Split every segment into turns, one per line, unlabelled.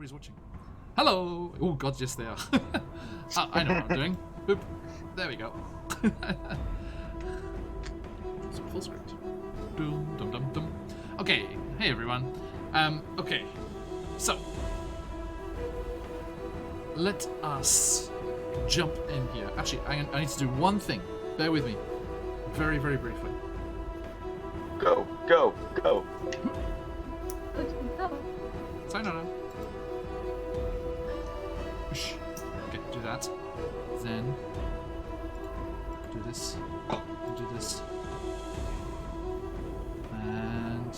nobody's watching. Hello! Oh god, yes they are. I know what I'm doing. Boop. There we go. It's full script. Dum dum dum dum. Okay, hey everyone. Okay, so let us jump in here. Actually, I need to do one thing. Bear with me, very, very briefly.
Go.
Sorry, no. Shh. Okay, do that. Then do this. Do this. And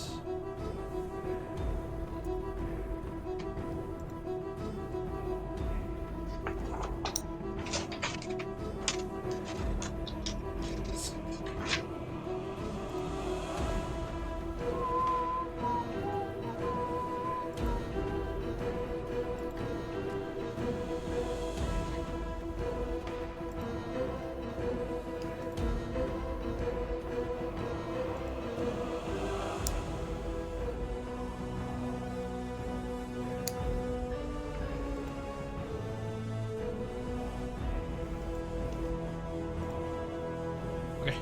okay.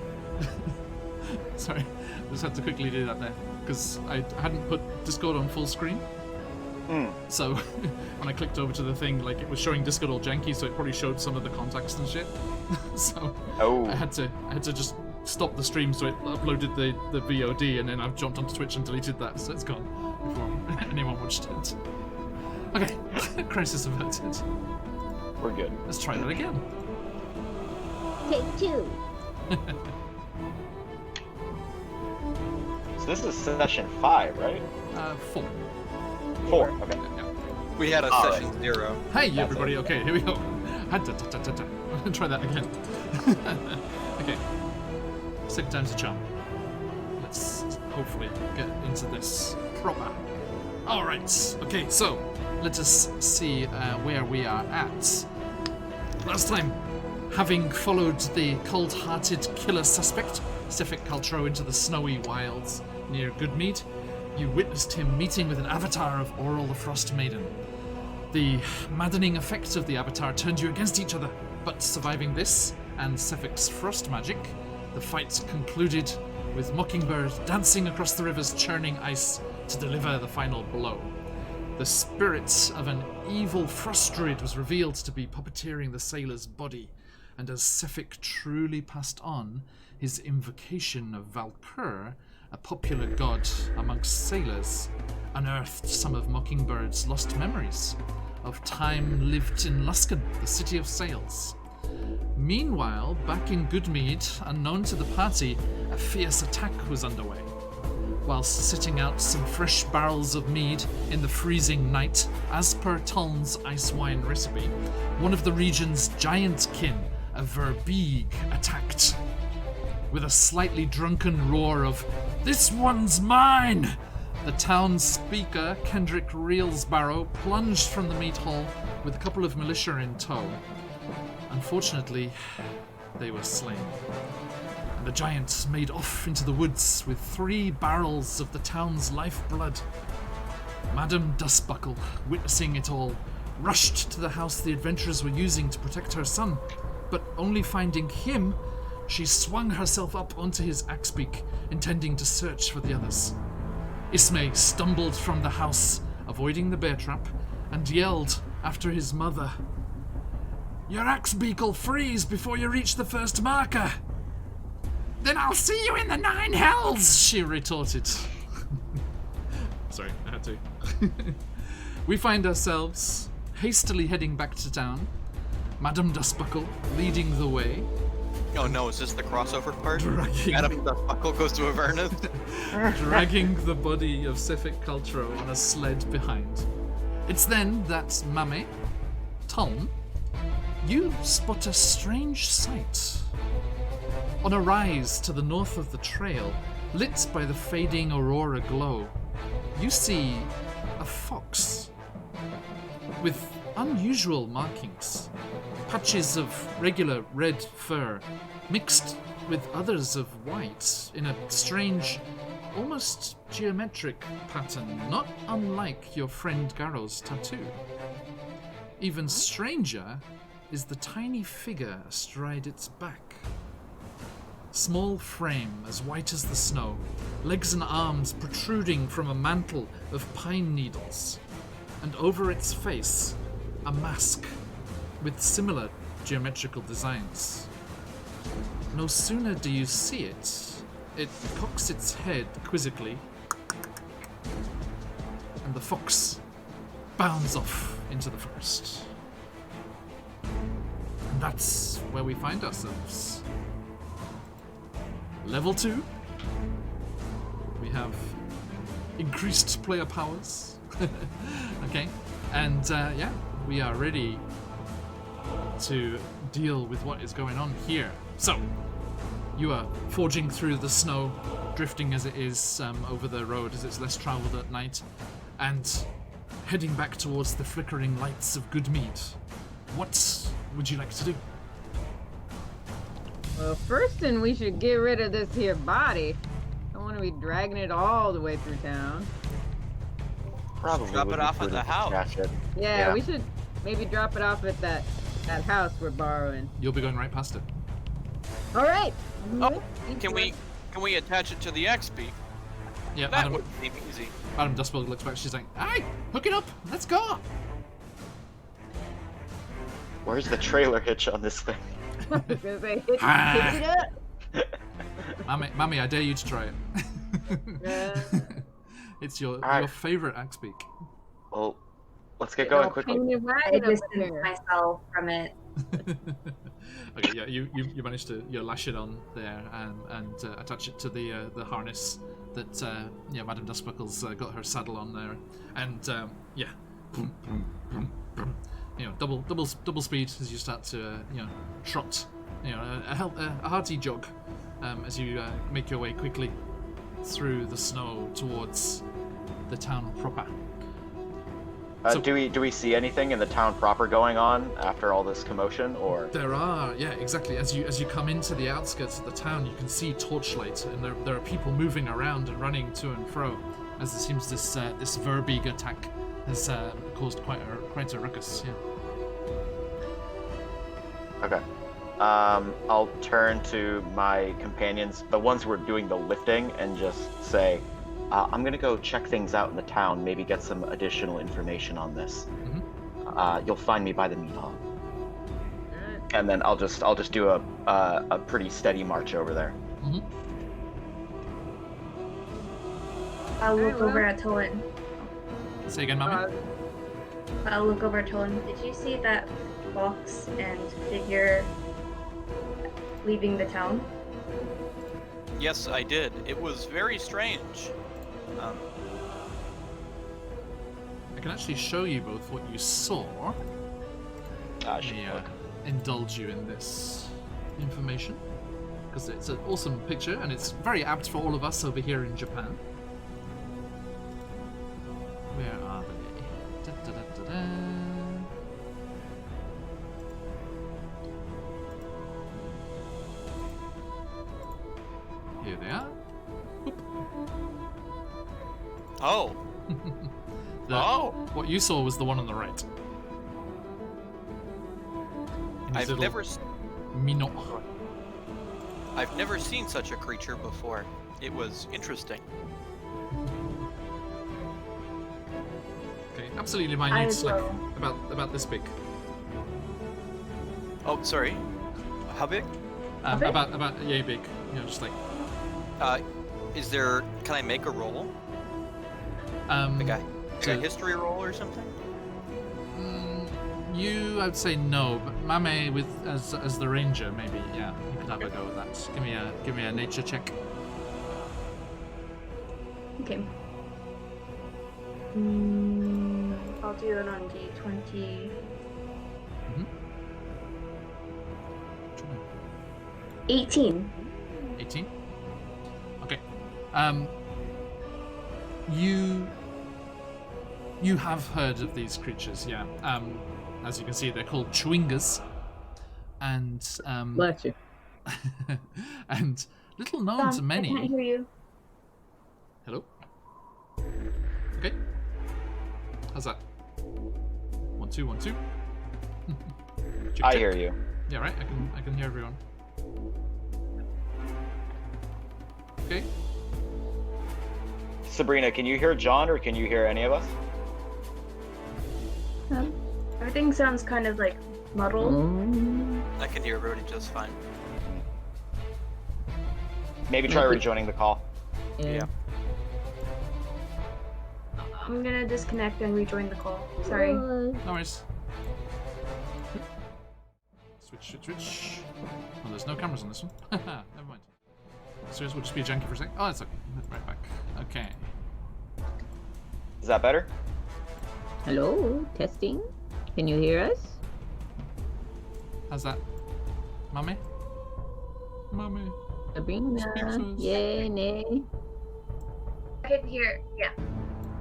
Sorry, I just had to quickly do that there because I hadn't put Discord on full screen. So when I clicked over to the thing, like it was showing Discord all janky, so it probably showed some of the context and shit. So I had to just stop the stream, so it uploaded the VOD, and then I've jumped onto Twitch and deleted that, so it's gone before anyone watched it. Okay, crisis averted.
We're good.
Let's try that again.
Take 2.
So this is session 5, right?
4.
4. Okay.
Yeah.
We had a
All
session 0.
Hey
That's
everybody,
it.
okay, here we go. Try that again. Okay. Second time's a charm. Let's hopefully get into this proper. Alright, okay, so let us see where we are at. Last time, having followed the cold-hearted killer suspect, Sifik Caltro, into the snowy wilds near Goodmead, you witnessed him meeting with an avatar of Oral the Frostmaiden. The maddening effects of the avatar turned you against each other, but surviving this and Sifik's frost magic, the fight concluded with Mockingbird dancing across the river's churning ice to deliver the final blow. The spirit of an evil frost druid was revealed to be puppeteering the sailor's body, and as Sifik truly passed on, his invocation of Valkyr, a popular god amongst sailors, unearthed some of Mockingbird's lost memories of time lived in Luskan, the city of sails. Meanwhile, back in Goodmead, unknown to the party, a fierce attack was underway. Whilst sitting out some fresh barrels of mead in the freezing night, as per Toln's ice wine recipe, one of the region's giant kin, a Verbeeg, attacked. With a slightly drunken roar of, "This one's mine!" the town speaker, Kendrick Reelsbarrow, plunged from the meat hall with a couple of militia in tow. Unfortunately, they were slain, and the giant made off into the woods with 3 barrels of the town's lifeblood. Madame Dustbuckle, witnessing it all, rushed to the house the adventurers were using to protect her son, but only finding him, she swung herself up onto his axebeak, intending to search for the others. Ismay stumbled from the house, avoiding the bear trap, and yelled after his mother, "Your axebeak'll freeze before you reach the first marker." "Then I'll see you in the 9 hells," she retorted. Sorry, I had to. We find ourselves hastily heading back to town, Madame Dustbuckle leading the way.
Oh no, is this the crossover part?
Dragging-
Adam Buckle goes to Avernus?
dragging the body of Sifik Caltro on a sled behind. It's then that Mame, Tom, you spot a strange sight. On a rise to the north of the trail, lit by the fading aurora glow, you see a fox with unusual markings. Patches of regular red fur mixed with others of white in a strange almost geometric pattern, not unlike your friend Garo's tattoo. Even stranger is the tiny figure astride its back. Small frame, as white as the snow, legs and arms protruding from a mantle of pine needles, and over its face, a mask with similar geometrical designs. No sooner do you see it, it cocks its head quizzically, and the fox bounds off into the forest. And that's where we find ourselves. Level 2. We have increased player powers. Okay, and yeah, we are ready to deal with what is going on here. So, you are forging through the snow, drifting as it is over the road as it's less travelled at night, and heading back towards the flickering lights of Goodmead. What would you like to do?
Well, first thing we should get rid of this here body. I don't want to be dragging it all the way through town.
Probably
Drop
would
it
be
off at
prudent
the
to
house.
trash it.
Yeah, we should maybe drop it off at that house we're borrowing.
You'll be going right past it.
All right.
Oh, can we attach it to the XP?
Yeah,
That would seem easy.
Madam Dustbug looks back, she's like, "Aye, hook it up, let's go!"
Where's the trailer hitch on this thing?
I was gonna say, hitch it up.
Mammy, I dare you to try it. It's your favourite axe beak.
Well, let's get going quickly.
I distanced myself from it.
Okay, yeah, you managed to lash it on there and attach it to the harness that yeah, Madam Dustbuckle's got her saddle on there, and yeah, boom, boom, boom, boom. You know, double speed as you start to trot, a hearty jog as you make your way quickly through the snow towards the town proper. So,
do we see anything in the town proper going on after all this commotion, or?
There are, yeah, exactly. As you come into the outskirts of the town, you can see torchlight, and there are people moving around and running to and fro, as it seems this Verbeeg attack has caused quite a ruckus. Yeah.
Okay. I'll turn to my companions, the ones who are doing the lifting, and just say, I'm gonna go check things out in the town, maybe get some additional information on this.
Mm-hmm.
You'll find me by the meat hall. And then I'll just do a pretty steady march over there.
Mm-hmm.
I'll look over at Tolan.
Say again, Mommy.
I'll look over at Tolan. Did you see that fox and figure leaving the town?
Yes, I did. It was very strange.
I can actually show you both what you saw.
I should
Let me
look.
indulge you in this information, because it's an awesome picture and it's very apt for all of us over here in Japan. Where are they? Da, da, da, da, da. Here they are.
Oh.
What you saw was the one on the right. In his
I've
little
never
minot.
I've never seen such a creature before. It was interesting.
Okay, absolutely
I
minute,
as
like
well.
about this big.
Oh, sorry. How big?
big?
About yay big. You know, just like
Is there? Can I make a roll? Like a history roll or something?
You, I'd say no, but Mame with as the ranger, maybe. Yeah, you could have a go at that. Give me a nature check.
Okay. I'll do it on D20.
Mm-hmm.
18.
18. Okay. You have heard of these creatures, yeah. As you can see, they're called chewingas, and
Bless you.
and little known to
I can't
many.
hear you.
Hello? Okay. How's that? 1 2 1 2. Check,
I
check.
hear you.
Yeah, right. I can hear everyone. Okay.
Sabrina, can you hear John or can you hear any of us?
Everything sounds kind of like muddled.
I can hear everybody just fine.
Maybe try rejoining the call.
Yeah.
I'm gonna disconnect and rejoin the call. Sorry.
No worries. Switch. Oh, there's no cameras on this one. Never mind. So we'll just be janky for a sec. Oh, that's okay. Right back. Okay.
Is that better?
Hello, testing. Can you hear us?
How's that? Mummy?
Sabrina.
Speak to us.
Yay, nay.
I can hear. Yeah.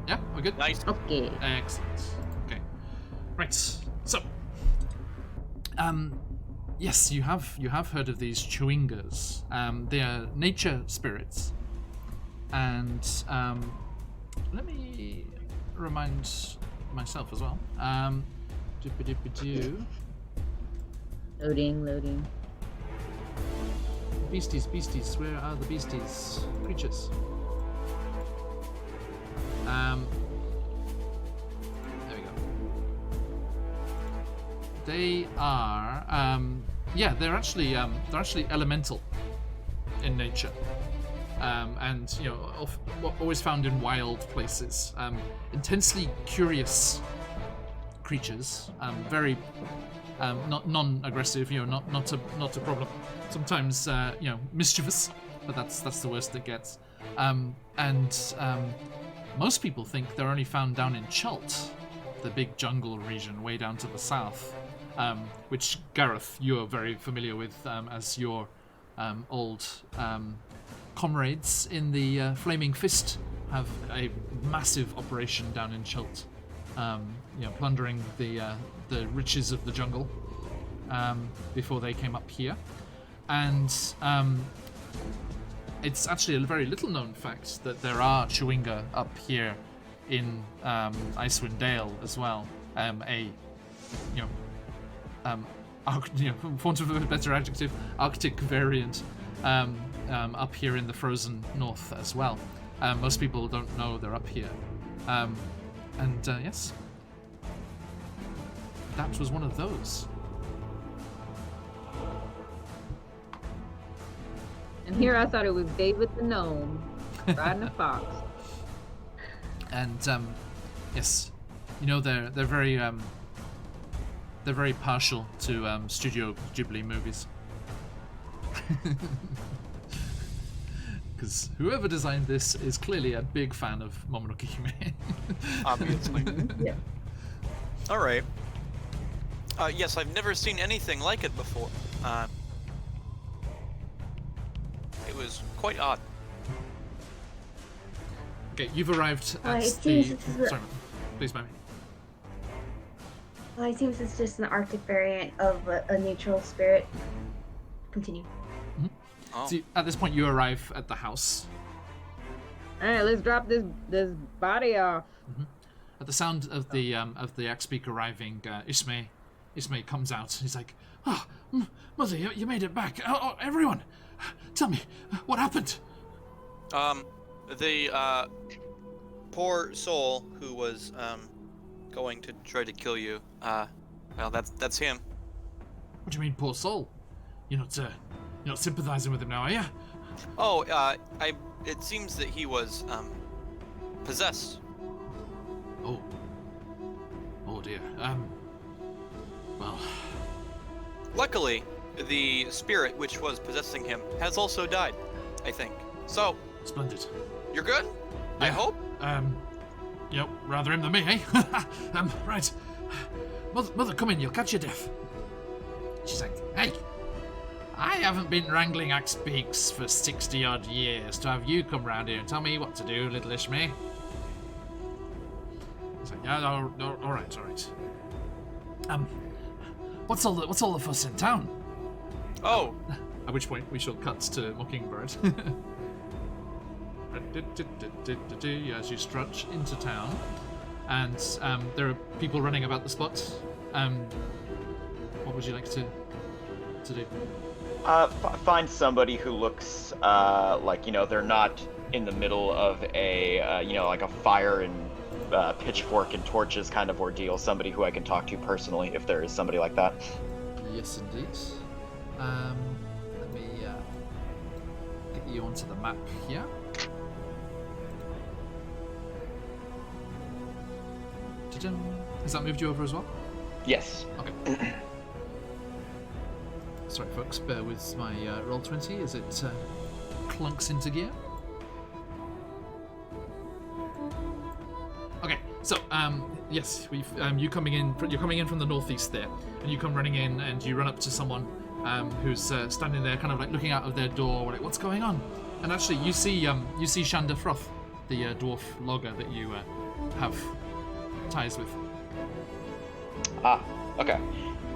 Yeah, we're good?
Nice.
Okay.
Excellent. Okay. Right. So, yes, you have heard of these chewingas. They are nature spirits, and let me remind myself as well.
Loading.
Beasties. Where are the beasties? Creatures. There we go. They are, they're actually elemental in nature, and always found in wild places. Intensely curious creatures, very non-aggressive. Not a problem. Sometimes mischievous, but that's the worst it gets. Most people think they're only found down in Chult, the big jungle region way down to the south, which Gareth, you are very familiar with as your old comrades in the Flaming Fist have a massive operation down in Chult, plundering the riches of the jungle before they came up here. And it's actually a very little known fact that there are chewinga up here in Icewind Dale as well. For want of a better adjective, Arctic variant up here in the frozen north as well. Most people don't know they're up here. Yes, that was one of those.
And here I thought it was David the Gnome riding a fox.
And yes, they're very partial to Studio Ghibli movies. Because whoever designed this is clearly a big fan of Momonoke Hime.
Obviously.
Yeah.
All right. Yes, I've never seen anything like it before. It was quite odd.
Okay, you've arrived at
it
the...
seems this is
Sorry, please, Mamie.
It seems it's just an Arctic variant of a neutral spirit. Continue.
Oh.
See, at this point, you arrive at the house.
All right, let's drop this body off.
At the sound of the axe speak arriving, Ismay comes out. He's like, "Oh, Mother, you made it back. Oh, everyone, tell me, what happened?"
The poor soul who was going to try to kill you. Well, that's him.
What do you mean, poor soul? You're not sympathizing with him now, are you?
Oh, it seems that he was possessed.
Oh dear. Well.
Luckily, the spirit which was possessing him has also died, I think. So.
Splendid.
You're good?
Yeah.
I hope.
Rather him than me, eh? Right. Mother, come in. You'll catch your death. She's like, "Hey, I haven't been wrangling axe beaks for 60-odd years to have you come round here and tell me what to do, little Ishmael." He's like, "Yeah, no, all right. What's all the fuss in town?"
Oh.
At which point we shall cut to Mockingbird. as you strut into town, and there are people running about the spot. What would you like to do?
Find somebody who looks like, you know, they're not in the middle of a, you know, like a fire and pitchfork and torches kind of ordeal. Somebody who I can talk to personally, if there is somebody like that.
Yes, indeed. Let me get you onto the map here. Has that moved you over as well?
Yes.
Okay. Sorry, folks, bear with my Roll20 as it clunks into gear. Okay, so yes, we've you're coming in from the northeast there, and you come running in, and you run up to someone who's standing there, kind of like looking out of their door, like, what's going on? And actually, you see Shanda Froth, the dwarf logger that you have ties with.
Ah, okay.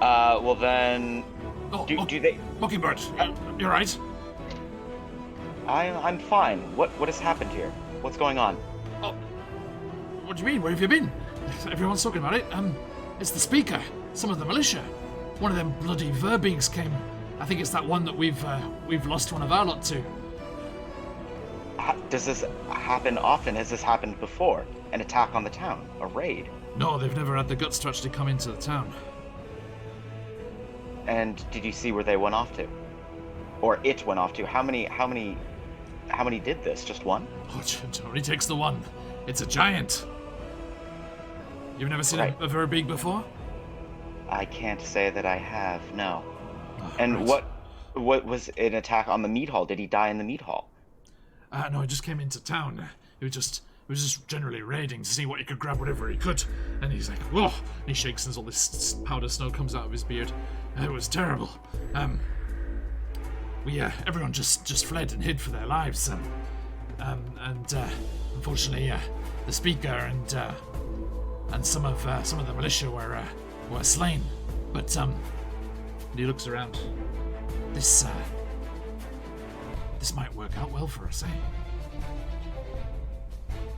Well then, do they?
Mockingbird, you're right.
I'm fine. What has happened here? What's going on?
Oh, what do you mean? Where have you been? Everyone's talking about it. It's the speaker. Some of the militia. One of them bloody Verbeeks came. I think it's that one that we've lost one of our lot to.
Does this happen often? Has this happened before? An attack on the town? A raid?
No, they've never had the guts to actually come into the town.
And did you see where they went off to? Or it went off to? How many did this? Just one?
Oh, it only takes the one. It's a giant. You've never seen
Right.
a Verbeek before?
I can't say that I have, no.
Oh,
And
right.
what was an attack on the meat hall? Did he die in the meat hall?
No, he just came into town. He was just generally raiding to see what he could grab, whatever he could. And he's like, whoa! And he shakes and all this powder snow comes out of his beard. It was terrible. Everyone just fled and hid for their lives. Unfortunately, the speaker and some of the militia were slain. But and he looks around. This might work out well for us, eh?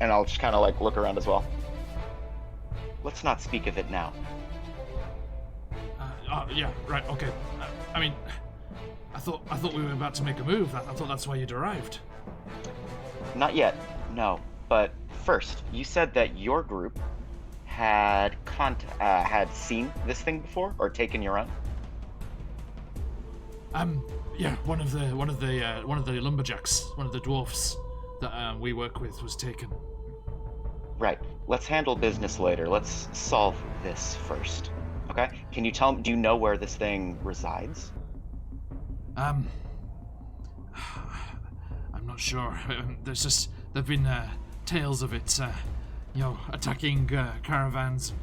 And I'll just kind of like look around as well. Let's not speak of it now.
Yeah, right, okay. I mean, I thought we were about to make a move. I thought that's why you'd arrived.
Not yet, no. But first, you said that your group had seen this thing before or taken your own.
Yeah, one of the lumberjacks, one of the dwarfs that we work with was taken.
Right. Let's handle business later. Let's solve this first. Okay? Can you tell me, do you know where this thing resides?
I'm not sure. There've been tales of it, attacking caravans,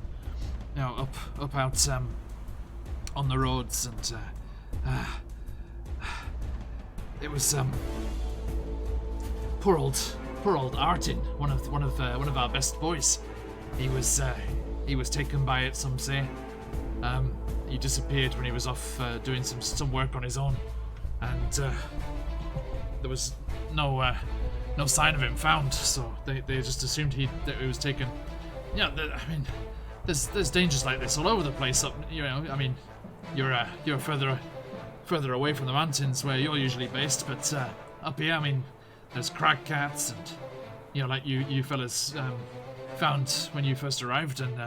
up out on the roads, and it was poor old Artin, one of our best boys. He was taken by it, some say. He disappeared when he was off doing some work on his own, and there was no sign of him found. So they just assumed that he was taken. Yeah, I mean, there's dangers like this all over the place. Up, I mean, you're further away from the mountains where you're usually based, but up here, I mean, there's crag cats and like you fellas found when you first arrived, and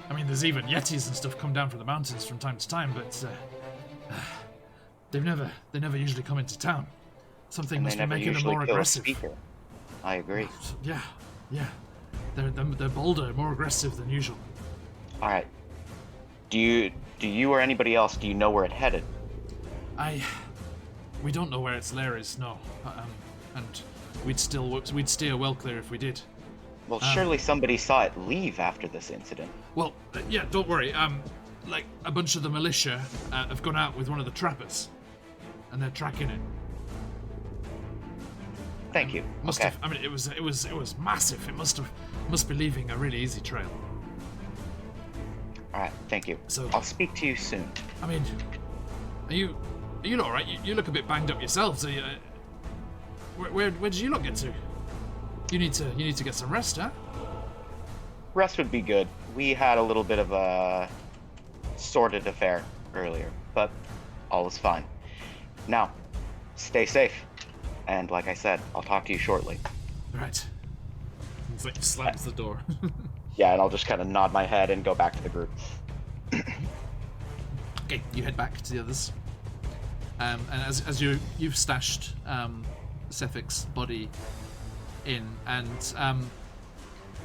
I mean, there's even yetis and stuff come down from the mountains from time to time, but they never usually come into town. Something must be making them more aggressive.
I agree.
Yeah, they're bolder, more aggressive than usual.
All right. Do you or anybody else, do you know where it headed?
We don't know where its lair is, no. And we'd steer well clear if we did.
Well, surely somebody saw it leave after this incident.
Well, yeah, don't worry. Like a bunch of the militia have gone out with one of the trappers, and they're tracking it.
Thank you.
Must have. I mean, it was massive. It must be leaving a really easy trail.
All right. Thank you.
So
I'll speak to you soon.
I mean, are you all right? You look a bit banged up yourselves. Where did you lot get to? You need to get some rest, huh?
Rest would be good. We had a little bit of a sordid affair earlier, but all was fine. Now, stay safe. And like I said, I'll talk to you shortly.
Right. It's like slams the door.
Yeah, and I'll just kind of nod my head and go back to the group.
Okay, you head back to the others. And as you've stashed Sethic's body in, and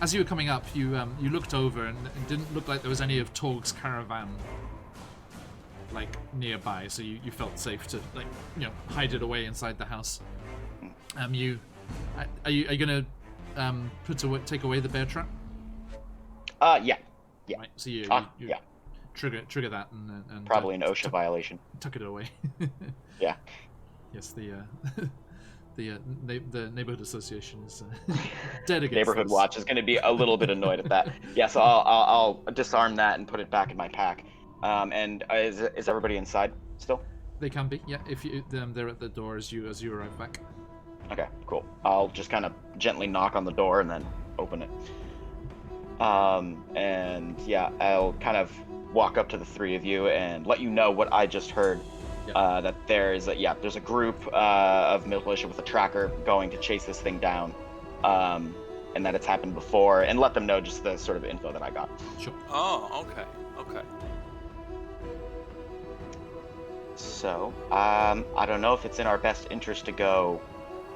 as you were coming up, you looked over, and it didn't look like there was any of Torg's caravan like nearby, so you felt safe to hide it away inside the house. Are you gonna take away the bear trap?
Yeah.
Right, so you
yeah.
Trigger that and
Probably an OSHA violation.
Tuck it away.
Yeah.
Yes, the neighborhood association is dead against
Neighborhood
this.
Watch is going to be a little bit annoyed at that. Yeah, so I'll disarm that and put it back in my pack. And is everybody inside still?
They can be, yeah. If they're at the door as you arrive back.
Okay, cool. I'll just kind of gently knock on the door and then open it. And yeah, I'll kind of walk up to the three of you and let you know what I just heard.
Yeah.
That there's a group of militia with a tracker going to chase this thing down, and that it's happened before, and let them know just the sort of info that I got.
Sure.
Oh, okay.
So, I don't know if it's in our best interest to go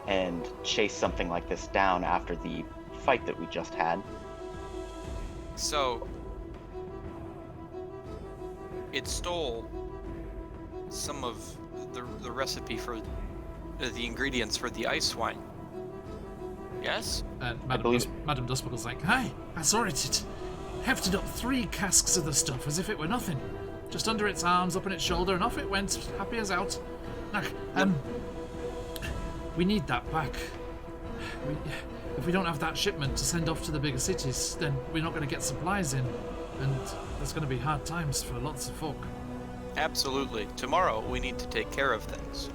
and chase something like this down after the fight that we just had.
So, it stole some of the recipe for the ingredients for the ice wine. Yes?
And
believe-
Madame Dustbuckle's like, "Hi, I saw it. It hefted up 3 casks of the stuff as if it were nothing. Just under its arms, up on its shoulder, and off it went, happy as out. Look, we need that back. If we don't have that shipment to send off to the bigger cities, then we're not going to get supplies in, and there's going to be hard times for lots of folk."
Absolutely. Tomorrow we need to take care of things.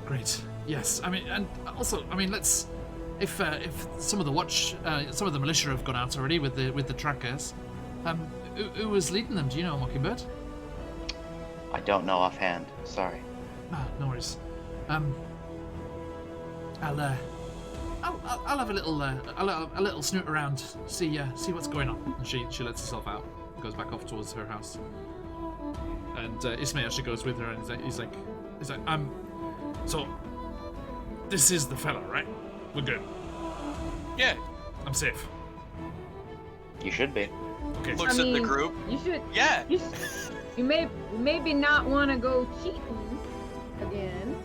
Great. Yes. I mean, and also, let's. If some of the watch, some of the militia have gone out already with the trackers, who was leading them? Do you know, Mockingbird?
I don't know offhand. Sorry.
Ah, no worries. I'll have a little snoot around, see what's going on. And she lets herself out, goes back off towards her house. And Ismay actually goes with her, and he's like, so this is the fella, right? We're good.
Yeah.
I'm safe.
You should be.
Okay.
Looks at the group.
You should.
Yeah.
You may maybe not want to go cheating again.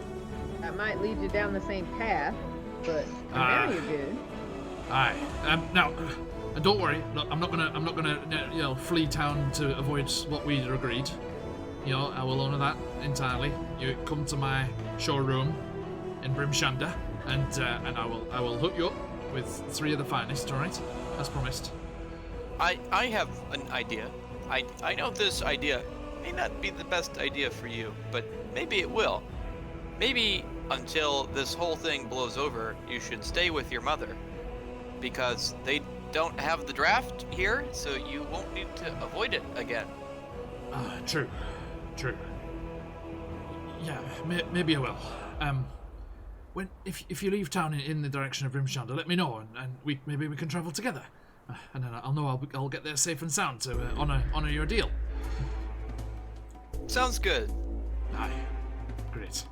That might lead you down the same path, but now you're good.
Aye. Now, don't worry. Look, I'm not gonna flee town to avoid what we agreed. I will honor that entirely. You come to my showroom in Brimshanda, and I will hook you up with 3 of the finest. All right, as promised.
I have an idea. I know this idea may not be the best idea for you, but maybe it will. Maybe until this whole thing blows over, you should stay with your mother, because they don't have the draft here, so you won't need to avoid it again.
True. Yeah, maybe I will. If you leave town in the direction of Brimshanda, let me know, and maybe we can travel together. And then I'll know I'll get there safe and sound to honor your deal.
Sounds good.
Aye, great.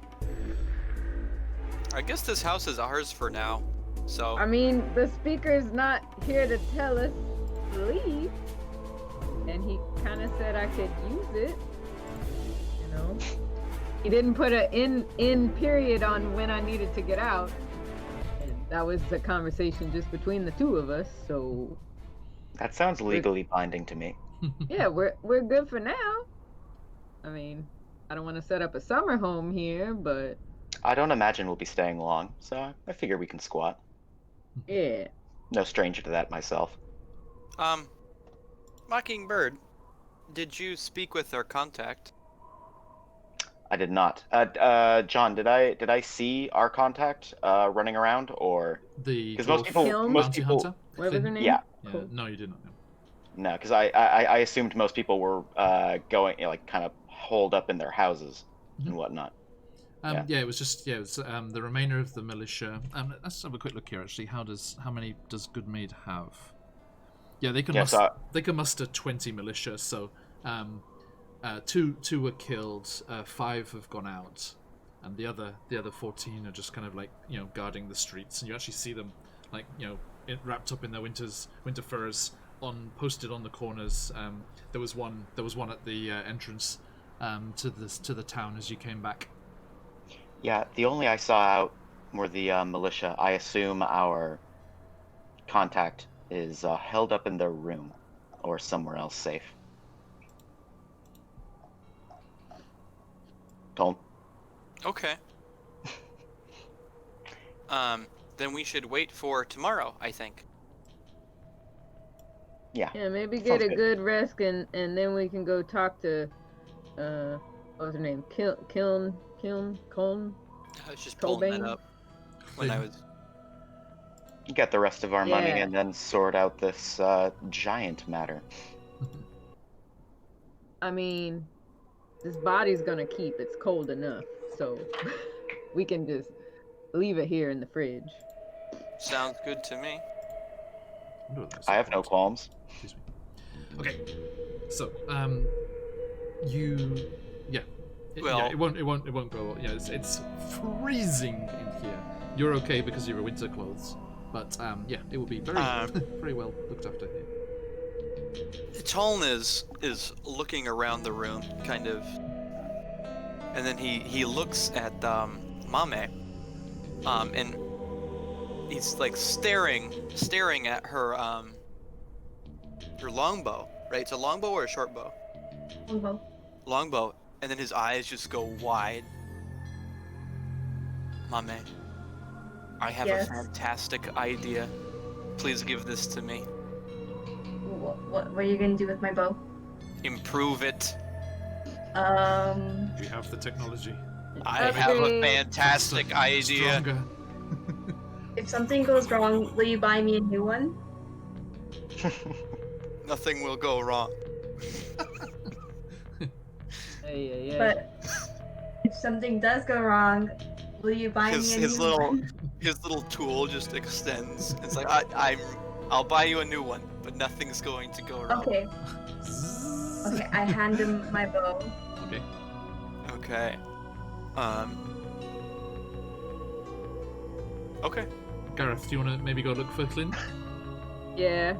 I guess this house is ours for now, so...
I mean, the speaker's not here to tell us to leave. And he kind of said I could use it. He didn't put an in period on when I needed to get out. And that was a conversation just between the 2 of us, so...
That sounds legally binding to me.
Yeah, we're good for now. I mean, I don't want to set up a summer home here, but...
I don't imagine we'll be staying long, so I figure we can squat.
Yeah.
No stranger to that myself.
Mockingbird, did you speak with our contact?
I did not. John, did I see our contact running around, or
The
because
Kiln?
most
bounty
people,
hunter.
What was her name?
yeah,
Yeah.
Cool.
No, you did not know.
no, because I assumed most people were going, like, kind of holed up in their houses and whatnot.
Yeah, it was just it was the remainder of the militia. Let's have a quick look here. Actually, how many does Goodmaid have? Yeah, they can
Yeah, so
they can muster 20 militia. So, two were killed, 5 have gone out, and the other 14 are just kind of like guarding the streets. And you actually see them like wrapped up in their winter furs, posted on the corners. There was one at the entrance to the town as you came back.
yeah, the only I saw out were the militia. I assume our contact is held up in their room or somewhere else safe. Don't.
Okay. Then we should wait for tomorrow, I think.
Yeah.
Yeah, maybe
Sounds
get a
good.
good rest and then we can go talk to what was her name? Kiln.
I was just pulling that
Cobain?
up when I was.
Get the rest of our money
Yeah.
and then sort out this giant matter.
I mean, this body's gonna keep. It's cold enough, so we can just leave it here in the fridge.
Sounds good to me.
I have no qualms.
Excuse me. Okay, so
Well-
it won't go. Yeah, it's freezing in here. You're okay because of your winter clothes, but it will be very very well looked after here.
Taln is looking around the room, kind of, and then he looks at Mame, and he's like staring at her longbow, right? It's a longbow or a short bow?
Longbow.
Longbow, and then his eyes just go wide. Mame, I have
Yes?
a fantastic idea. Please give this to me.
What are you gonna do with my bow?
Improve it.
We have the technology.
I have a
Upgrade.
fantastic idea.
Stronger.
If something goes wrong, will you buy me a new one?
Nothing will go wrong.
Hey.
But if something does go wrong, will you buy me a
His
new
little
one?
his little tool just extends. It's like I'll buy you a new one, but nothing's going to go wrong.
Okay. Okay, I hand him my bow.
Okay.
Okay. Okay.
Gareth, do you want to maybe go look for Clint?
Yeah.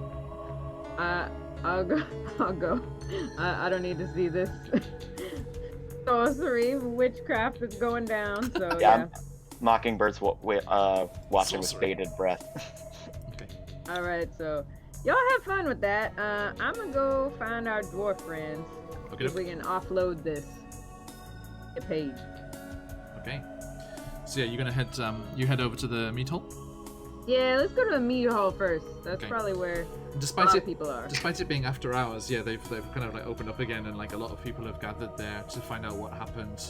I'll go. I don't need to see this. Sorcery, witchcraft is going down. So
Yeah,
yeah.
Mockingbird's watching with
Sorcery.
bated breath.
Okay.
All right. So y'all have fun with that. I'm gonna go find our dwarf friends.
Okay.
If we can offload this. Get paid.
Okay. So yeah, you're gonna head over to the meat hall.
Yeah, let's go to the meat hall first. That's
Okay.
probably where a
Despite
lot
it
of people are.
Despite it being after hours, yeah, they've kind of like opened up again, and like a lot of people have gathered there to find out what happened.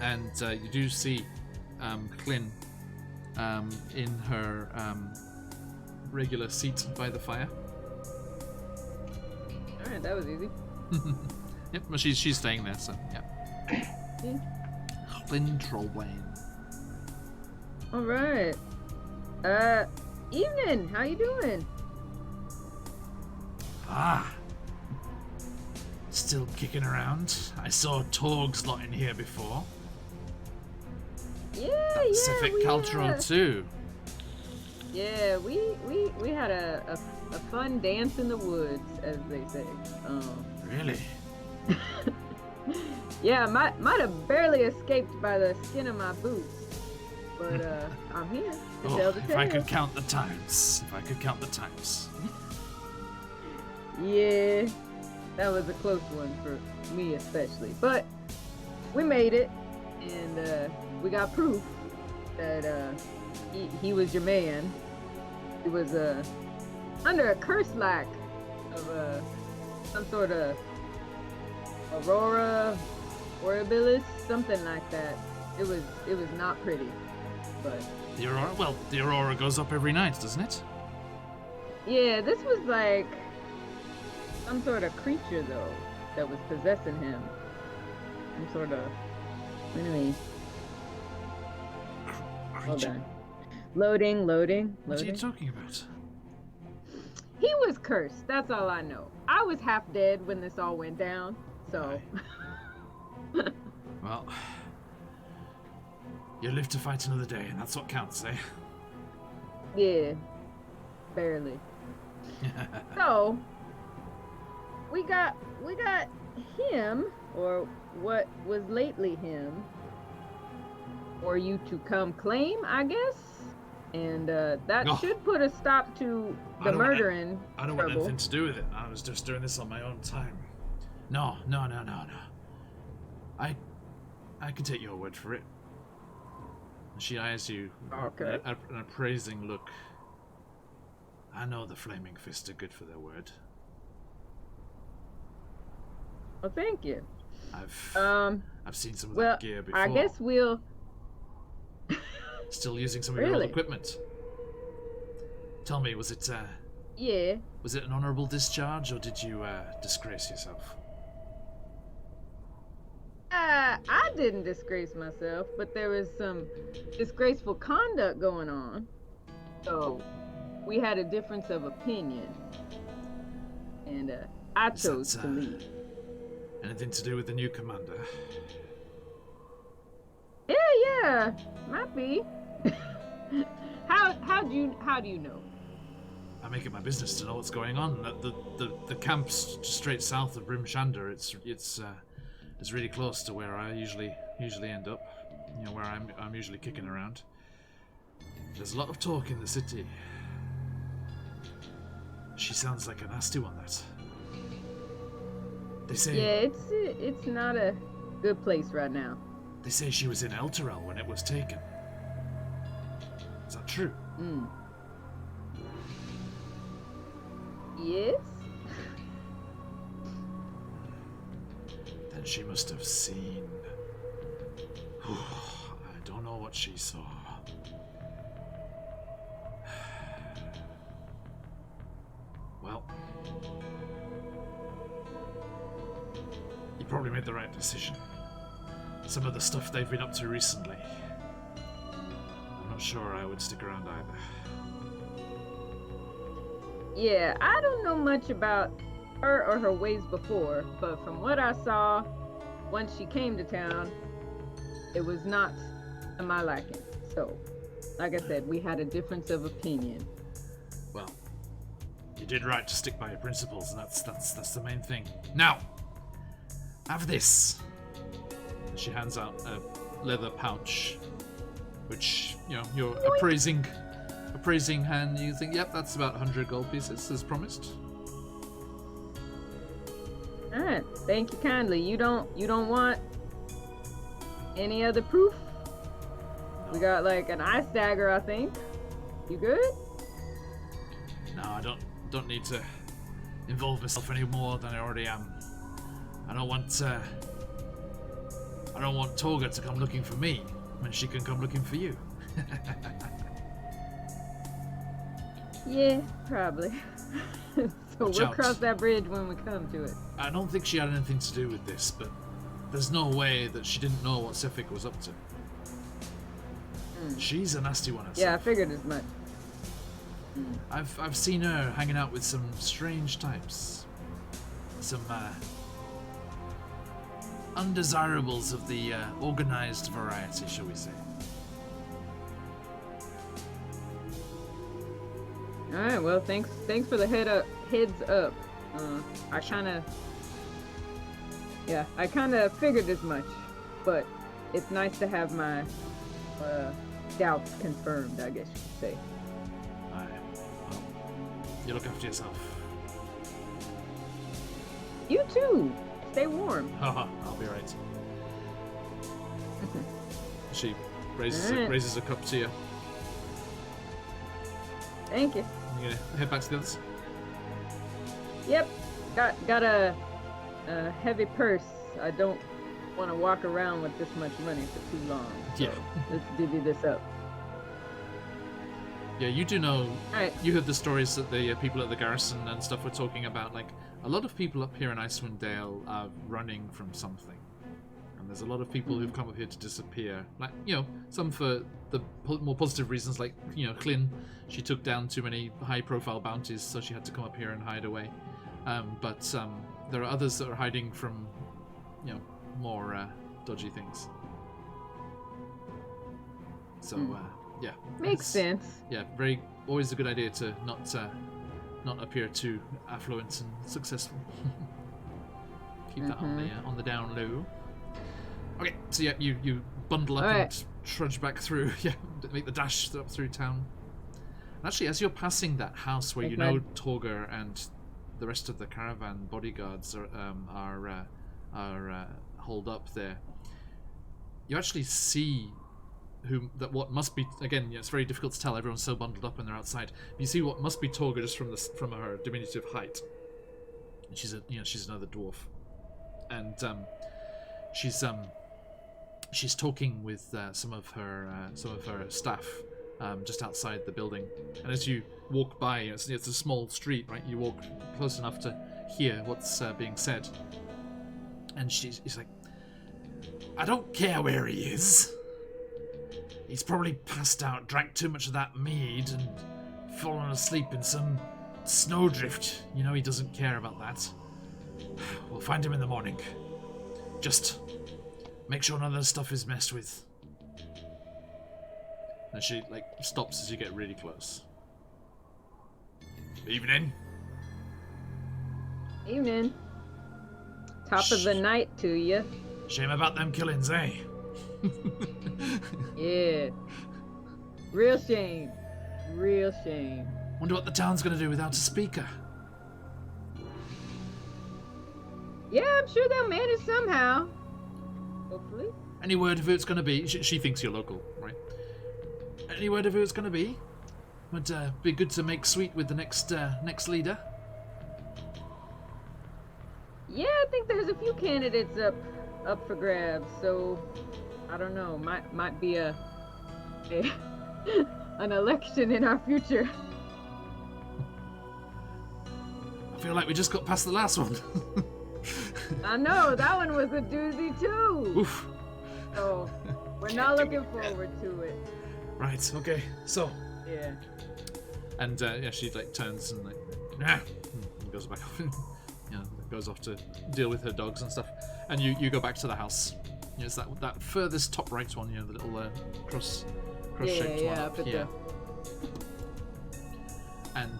And you do see Clin in her regular seat by the fire.
All right, that was easy.
Yep, well, she's staying there, so yeah.
Yeah.
Clin Trollbane.
All right. Evening. How you doing?
Ah, still kicking around. I saw Torg's lot in here before.
Yeah,
Pacific
we
Cultural too.
Yeah, we had a fun dance in the woods, as they say.
Really?
Yeah, might have barely escaped by the skin of my boots, but I'm here to
Oh,
tell the
if
tale.
I could count the times. If I could count the times.
Yeah, that was a close one for me especially, but we made it, and we got proof that he was your man. He was under a curse like of some sort of aurora horribilis, something like that. It was not pretty, but
The aurora? Well, the aurora goes up every night, doesn't it?
yeah, this was like some sort of creature though that was possessing him. Some sort of enemy. Hold
Creature.
on. Loading.
What are you talking about?
He was cursed. That's all I know. I was half dead when this all went down, so.
Well, you live to fight another day, and that's what counts, eh?
Yeah, barely. So, we got him, or what was lately him, for you to come claim, I guess. And that
Oh.
should put a stop to
I
the
don't want
murdering
I don't want
trouble.
anything to do with it. I was just doing this on my own time. No. I can take your word for it. She eyes you
Okay.
an appraising look. I know the Flaming Fist are good for their word.
Well, thank you.
I've seen some of
Well,
that gear before.
I guess we'll.
Still using some of your old
Really?
equipment. Tell me, was it
Yeah.
an honourable discharge, or did you disgrace yourself?
I didn't disgrace myself, but there was some disgraceful conduct going on. So we had a difference of opinion. And I
Is
chose
that,
to leave.
Anything to do with the new commander?
Yeah, might be. How do you know?
I make it my business to know what's going on. The camp's straight south of Rime. It's really close to where I usually end up. You know, where I'm usually kicking around. There's a lot of talk in the city. She sounds like a nasty one, that. They say
Yeah, it's not a good place right now.
they say she was in Elturel when it was taken. Is that true?
Yes?
Then she must have seen. I don't know what she saw. Well, you probably made the right decision. Some of the stuff they've been up to recently, I'm not sure I would stick around either.
Yeah, I don't know much about her or her ways before, but from what I saw, once she came to town, it was not to my liking. So, like I said, we had a difference of opinion.
Well, you did right to stick by your principles, and that's the main thing. Now, have this. She hands out a leather pouch, which, you know, you're appraising hand. You think, yep, that's about 100 gold pieces, as promised.
All right, thank you kindly. You don't want any other proof? We got like an ice dagger, I think. You good?
No, I don't need to involve myself any more than I already am. I don't want Toga to come looking for me when she can come looking for you.
Yeah, probably. So
Watch
we'll
out.
cross that bridge when we come to it.
I don't think she had anything to do with this, but there's no way that she didn't know what Sefik was up to. She's a nasty one herself.
Yeah, I figured as much.
I've seen her hanging out with some strange types. Some undesirables of the organized variety, shall we say.
All right, well, thanks for the heads up. I kind of figured as much, but it's nice to have my doubts confirmed, I guess you could say.
Aye. Well, you look after yourself.
You too. Stay warm.
Haha, I'll be right. She
Alright.
raises a cup to you.
Thank you.
You gonna head back to the others?
Yep. Got a heavy purse. I don't want to walk around with this much money for too long. So
Yeah.
let's divvy this up.
Yeah, you do know.
Alright.
You heard the stories that the people at the garrison and stuff were talking about. Like, a lot of people up here in Icewind Dale are running from something. And there's a lot of people who've come up here to disappear. Like, some for the more positive reasons, like, Clyn. She took down too many high-profile bounties, so she had to come up here and hide away. But there are others that are hiding from, more dodgy things. So, yeah.
Makes sense.
Yeah, always a good idea to not appear too affluent and successful. Keep that on the down low. Okay, so yeah, you bundle up and trudge back through. Yeah, make the dash up through town. And actually, as you're passing that house where Torger and the rest of the caravan bodyguards are holed up there, you actually see what must be, again, it's very difficult to tell, everyone's so bundled up and they're outside. You see what must be Torger just from her diminutive height. And she's another dwarf, and she's talking with some of her staff just outside the building. And as you walk by, it's a small street, right? You walk close enough to hear what's being said, and she's like, "I don't care where he is. He's probably passed out, drank too much of that mead, and fallen asleep in some snowdrift. He doesn't care about that. We'll find him in the morning. Just make sure none of the stuff is messed with." And she stops as you get really close. "Evening."
Evening. Top of the night to you.
"Shame about them killings, eh?"
Yeah. Real shame. Real shame.
"Wonder what the town's gonna do without a speaker."
Yeah, I'm sure they'll manage somehow. Hopefully.
"Any word of who it's gonna be?" She thinks you're local, right? "Any word of who it's gonna be? Would be good to make sweet with the next leader."
Yeah, I think there's a few candidates up for grabs, so I don't know. Might be an election in our future.
"I feel like we just got past the last one."
I know, that one was a doozy too.
Oof.
So we're not looking forward to it.
Right, okay, so.
Yeah.
And she turns and and goes back off and goes off to deal with her dogs and stuff. And you go back to the house. It's that furthest top right one, the little cross-shaped one up here. And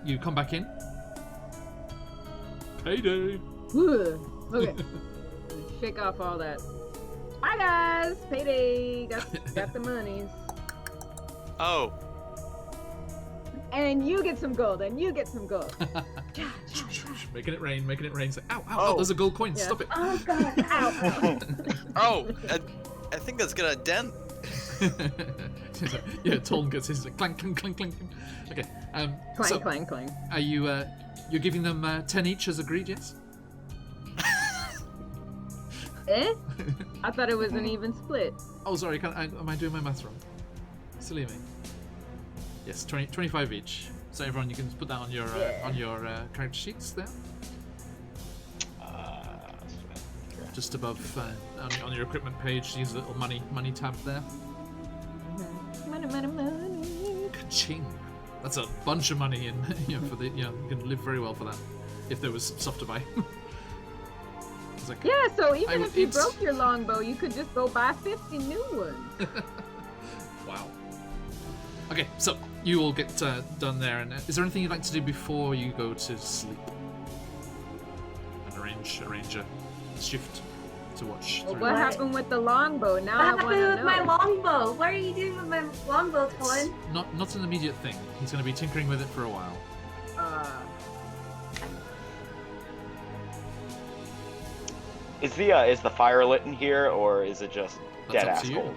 you come back in. Payday.
Okay. Shake off all that. Bye guys, payday. Got the monies.
Oh.
And you get some gold, and you get some gold.
Making it rain. It's like, ow, oh, there's a gold coin.
Yeah.
Stop it.
Oh god, ow.
Oh, I think that's gonna dent.
Yeah, Toln gets his clank, clank, clank, clank. Okay.
Clang, clang, clang.
Are you you're giving them 10 each as agreed? Yes.
Eh? I thought it was an even split.
Oh, sorry. Am I doing my math wrong? Silly me. Yes, 25 each. So everyone, you can put that on your character sheets there. Just above on your equipment page, use a little money tab there.
Money.
Ka-ching! That's a bunch of money, and for the you can live very well for that if there was stuff to buy. It's like,
Yeah, so even if you
it's-
broke your longbow, you could just go buy 50 new ones.
wow. Okay, so you all get done there, and is there anything you'd like to do before you go to sleep? And arrange a shift to watch.
Well,
through.
what happened with the longbow? Now
What
I
happened
want to
with
know.
my longbow? What are you doing with my longbow,
It's
Tolan?
not an immediate thing. He's going to be tinkering with it for a while.
Is the fire lit in here, or is it just
That's
dead
up
ass
to you.
cold?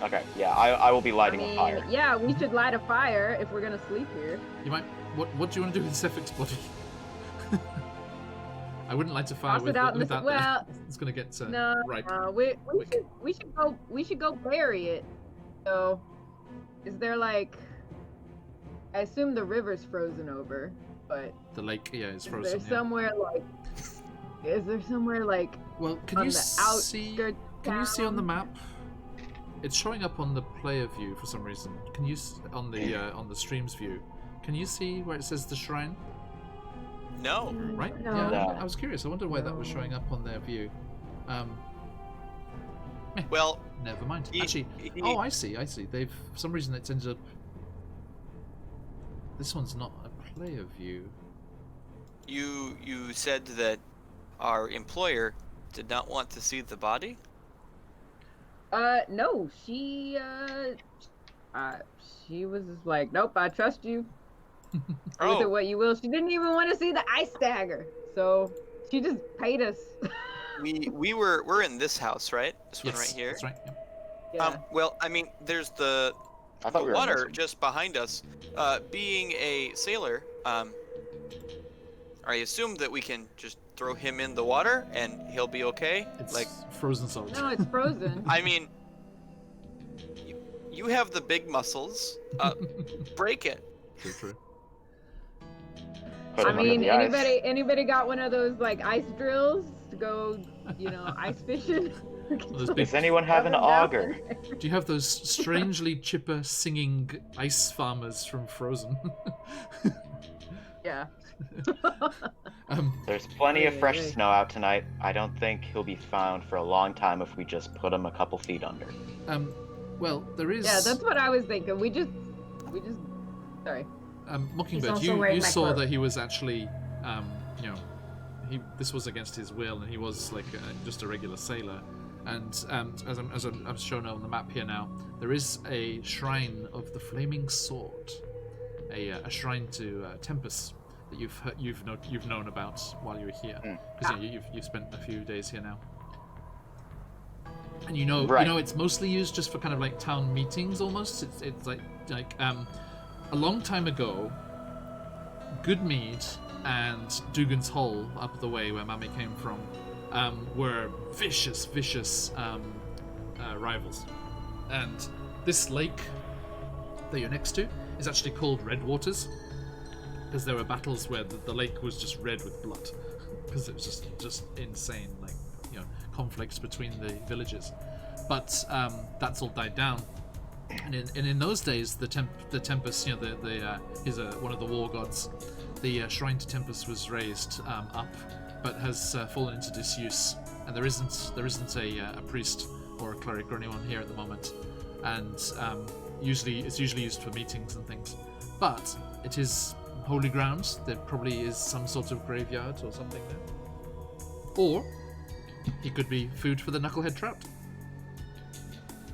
Okay, yeah, I will be
I
lighting a
mean,
fire.
yeah, we should light a fire if we're gonna sleep here.
You might. What do you want to do with Sephic's body? I wouldn't light a fire
Toss it out in the
that.
well.
It's gonna get
No,
ripe.
we should go bury it. So, is there like? I assume the river's frozen over, but
The lake, yeah, is
is
frozen.
there somewhere like? Is there somewhere like?
Well, can
on
you
the
see?
outskirts
Can you see on the
town?
map? It's showing up on the player view for some reason. Can you on the streams view? Can you see where it says the shrine?
No.
Right?
No.
Yeah.
No.
I was curious. I wonder why that was showing up on their view.
Well,
Never mind.
He-
Actually,
he-
oh, I see. They've for some reason it's ended up. This one's not a player view.
you said that our employer did not want to see the body?
No, she was just like, nope, I trust you. Do with
Oh.
it what you will. She didn't even want to see the ice dagger, so she just paid us.
We're in this house, right? This one
Yes,
right here.
that's right. Yeah.
Yeah.
Well, I mean, there's the
I thought we were in this
water
one.
just behind us. Being a sailor, I assume that we can just throw him in the water and he'll be okay.
It's
Like,
frozen solid.
No, it's frozen.
I mean, you have the big muscles. Break it.
True.
Put
I
him under
mean,
the ice.
anybody got one of those like ice drills to go, ice fishing?
Those big,
Does anyone have an
Shove 'em down
auger?
there.
do you have those strangely chipper singing ice farmers from Frozen?
Yeah.
There's plenty of
Ay,
fresh
ay.
snow out tonight. I don't think he'll be found for a long time if we just put him a couple feet under.
Well, there is.
Yeah, that's what I was thinking. We just, sorry.
Mockingbird,
also
you
wearing my
saw
cloak.
that he was actually, this was against his will, and he was like just a regular sailor. And as I'm shown on the map here now, there is a shrine of the Flaming Sword, a shrine to Tempest that you've known about while you were here, because you've spent a few days here now. And
Right.
it's mostly used just for kind of like town meetings almost. It's like a long time ago, Goodmead and Dugan's Hole up the way where Mami came from were vicious rivals. And this lake that you're next to is actually called Red Waters, because there were battles where the lake was just red with blood, because it was just insane, conflicts between the villages. But that's all died down. And in those days, the Tempest, he's one of the war gods. The shrine to Tempest was raised up, but has fallen into disuse, and there isn't a priest or a cleric or anyone here at the moment. And it's usually used for meetings and things. But it is holy ground. There probably is some sort of graveyard or something there. Or he could be food for the knucklehead trout.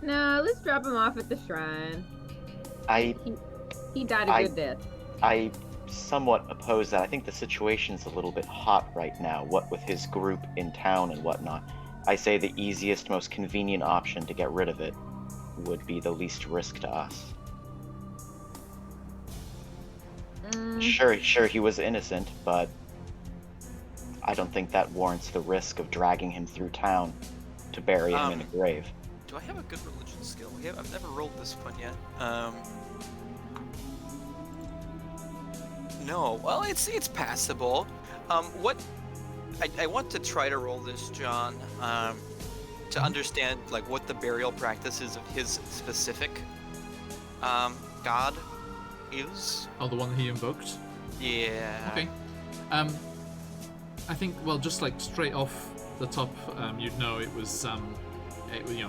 No, let's drop him off at the shrine.
I
He died a good death.
I somewhat oppose that. I think the situation's a little bit hot right now, what with his group in town and whatnot. I say the easiest, most convenient option to get rid of it would be the least risk to us. Sure, he was innocent, but I don't think that warrants the risk of dragging him through town to bury him in a grave.
Do I have a good religion skill? I've never rolled this one yet. No. Well, it's passable. I want to try to roll this, John, to understand like what the burial practices of his specific god is.
Oh, the one that he invoked?
Yeah.
Okay. I think, well, just like straight off the top, you'd know it was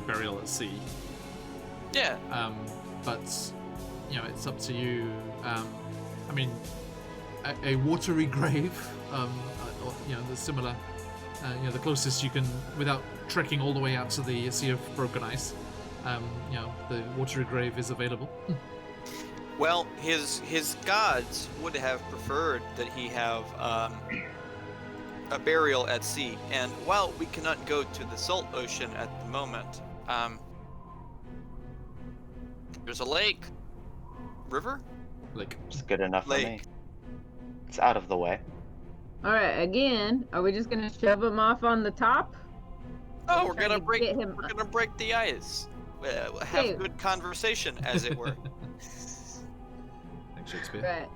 burial at sea.
Yeah.
But it's up to you. I mean, a watery grave, the similar, the closest you can without trekking all the way out to the Sea of Broken Ice. The watery grave is available.
Well, his gods would have preferred that he have a burial at sea, and while we cannot go to the salt ocean at the moment, there's a lake, river,
Like,
It's good enough for me.
lake.
It's out of the way.
All right. Again, are we just gonna shove him off on the top?
Oh, we're
Trying
gonna
to
break.
get him-
We're gonna break the ice. Have
Hey.
good conversation, as it were.
Thanks, Shakespeare.
Right.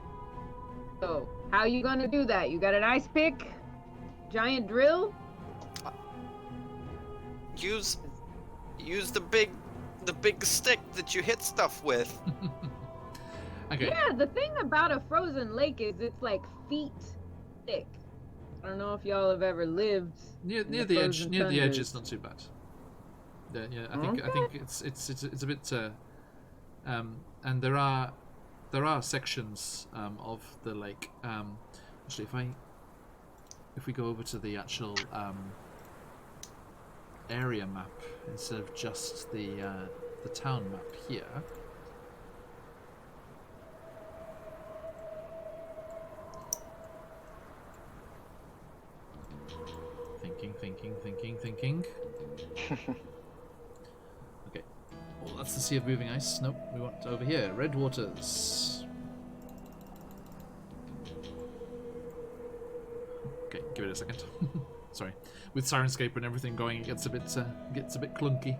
So, how you gonna do that? You got an ice pick? Giant drill?
Use the big stick that you hit stuff with.
Okay.
Yeah, the thing about a frozen lake is it's like feet thick. I don't know if y'all have ever lived
Near
in
the edge,
frozen
near the edge,
tundras.
it's not too bad. Yeah, I think it's a bit, and there are sections of the lake. Actually, if we go over to the actual area map instead of just the town map here. Thinking. Okay. Well, that's the Sea of Moving Ice. Nope, we want over here. Red Waters. Okay, give it a second. Sorry. With Sirenscape and everything going, it gets a bit clunky.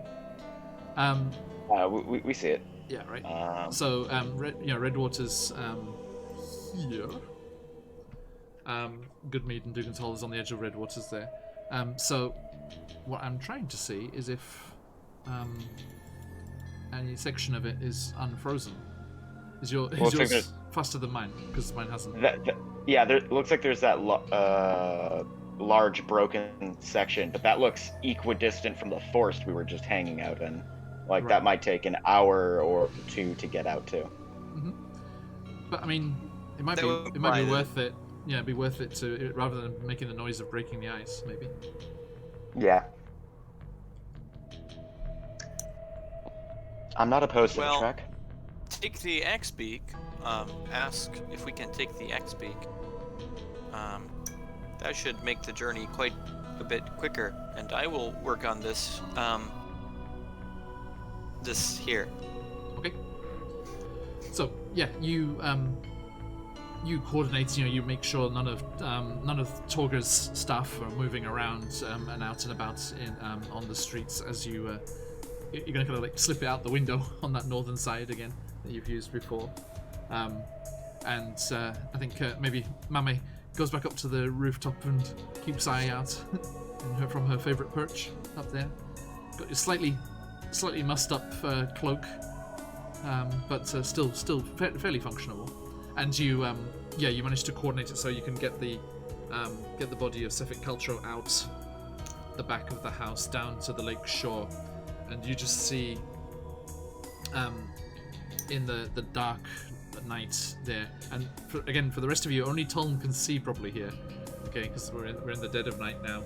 We see it.
Yeah, right. So, Red Waters here. Goodmead and Dugan's Hall is on the edge of Red Waters there. So, what I'm trying to see is if any section of it is unfrozen. Is yours faster than mine? Because mine hasn't.
Yeah, there looks like there's that large broken section, but that looks equidistant from the forest we were just hanging out in. Like,
Right.
that might take an hour or two to get out to.
Mm-hmm. But I mean, it might be worth it. Yeah, it'd be worth it to rather than making the noise of breaking the ice, maybe.
Yeah. I'm not opposed to the trek.
Take the X-Beak. Ask if we can take the X-Beak. That should make the journey quite a bit quicker, and I will work on this. This here.
Okay. So yeah, you coordinate. You make sure none of Torga's staff are moving around and out and about on the streets as you. You're gonna kind of like slip it out the window on that northern side again that you've used before, and I think maybe Mame goes back up to the rooftop and keeps eye out from her favourite perch up there. Got your slightly mussed up cloak, but still fairly functional. And you managed to coordinate it so you can get the body of Cephik Caltro out the back of the house down to the lake shore, and you just see in the dark night there. And for the rest of you, only Tom can see properly here, okay? Because we're in the dead of night now,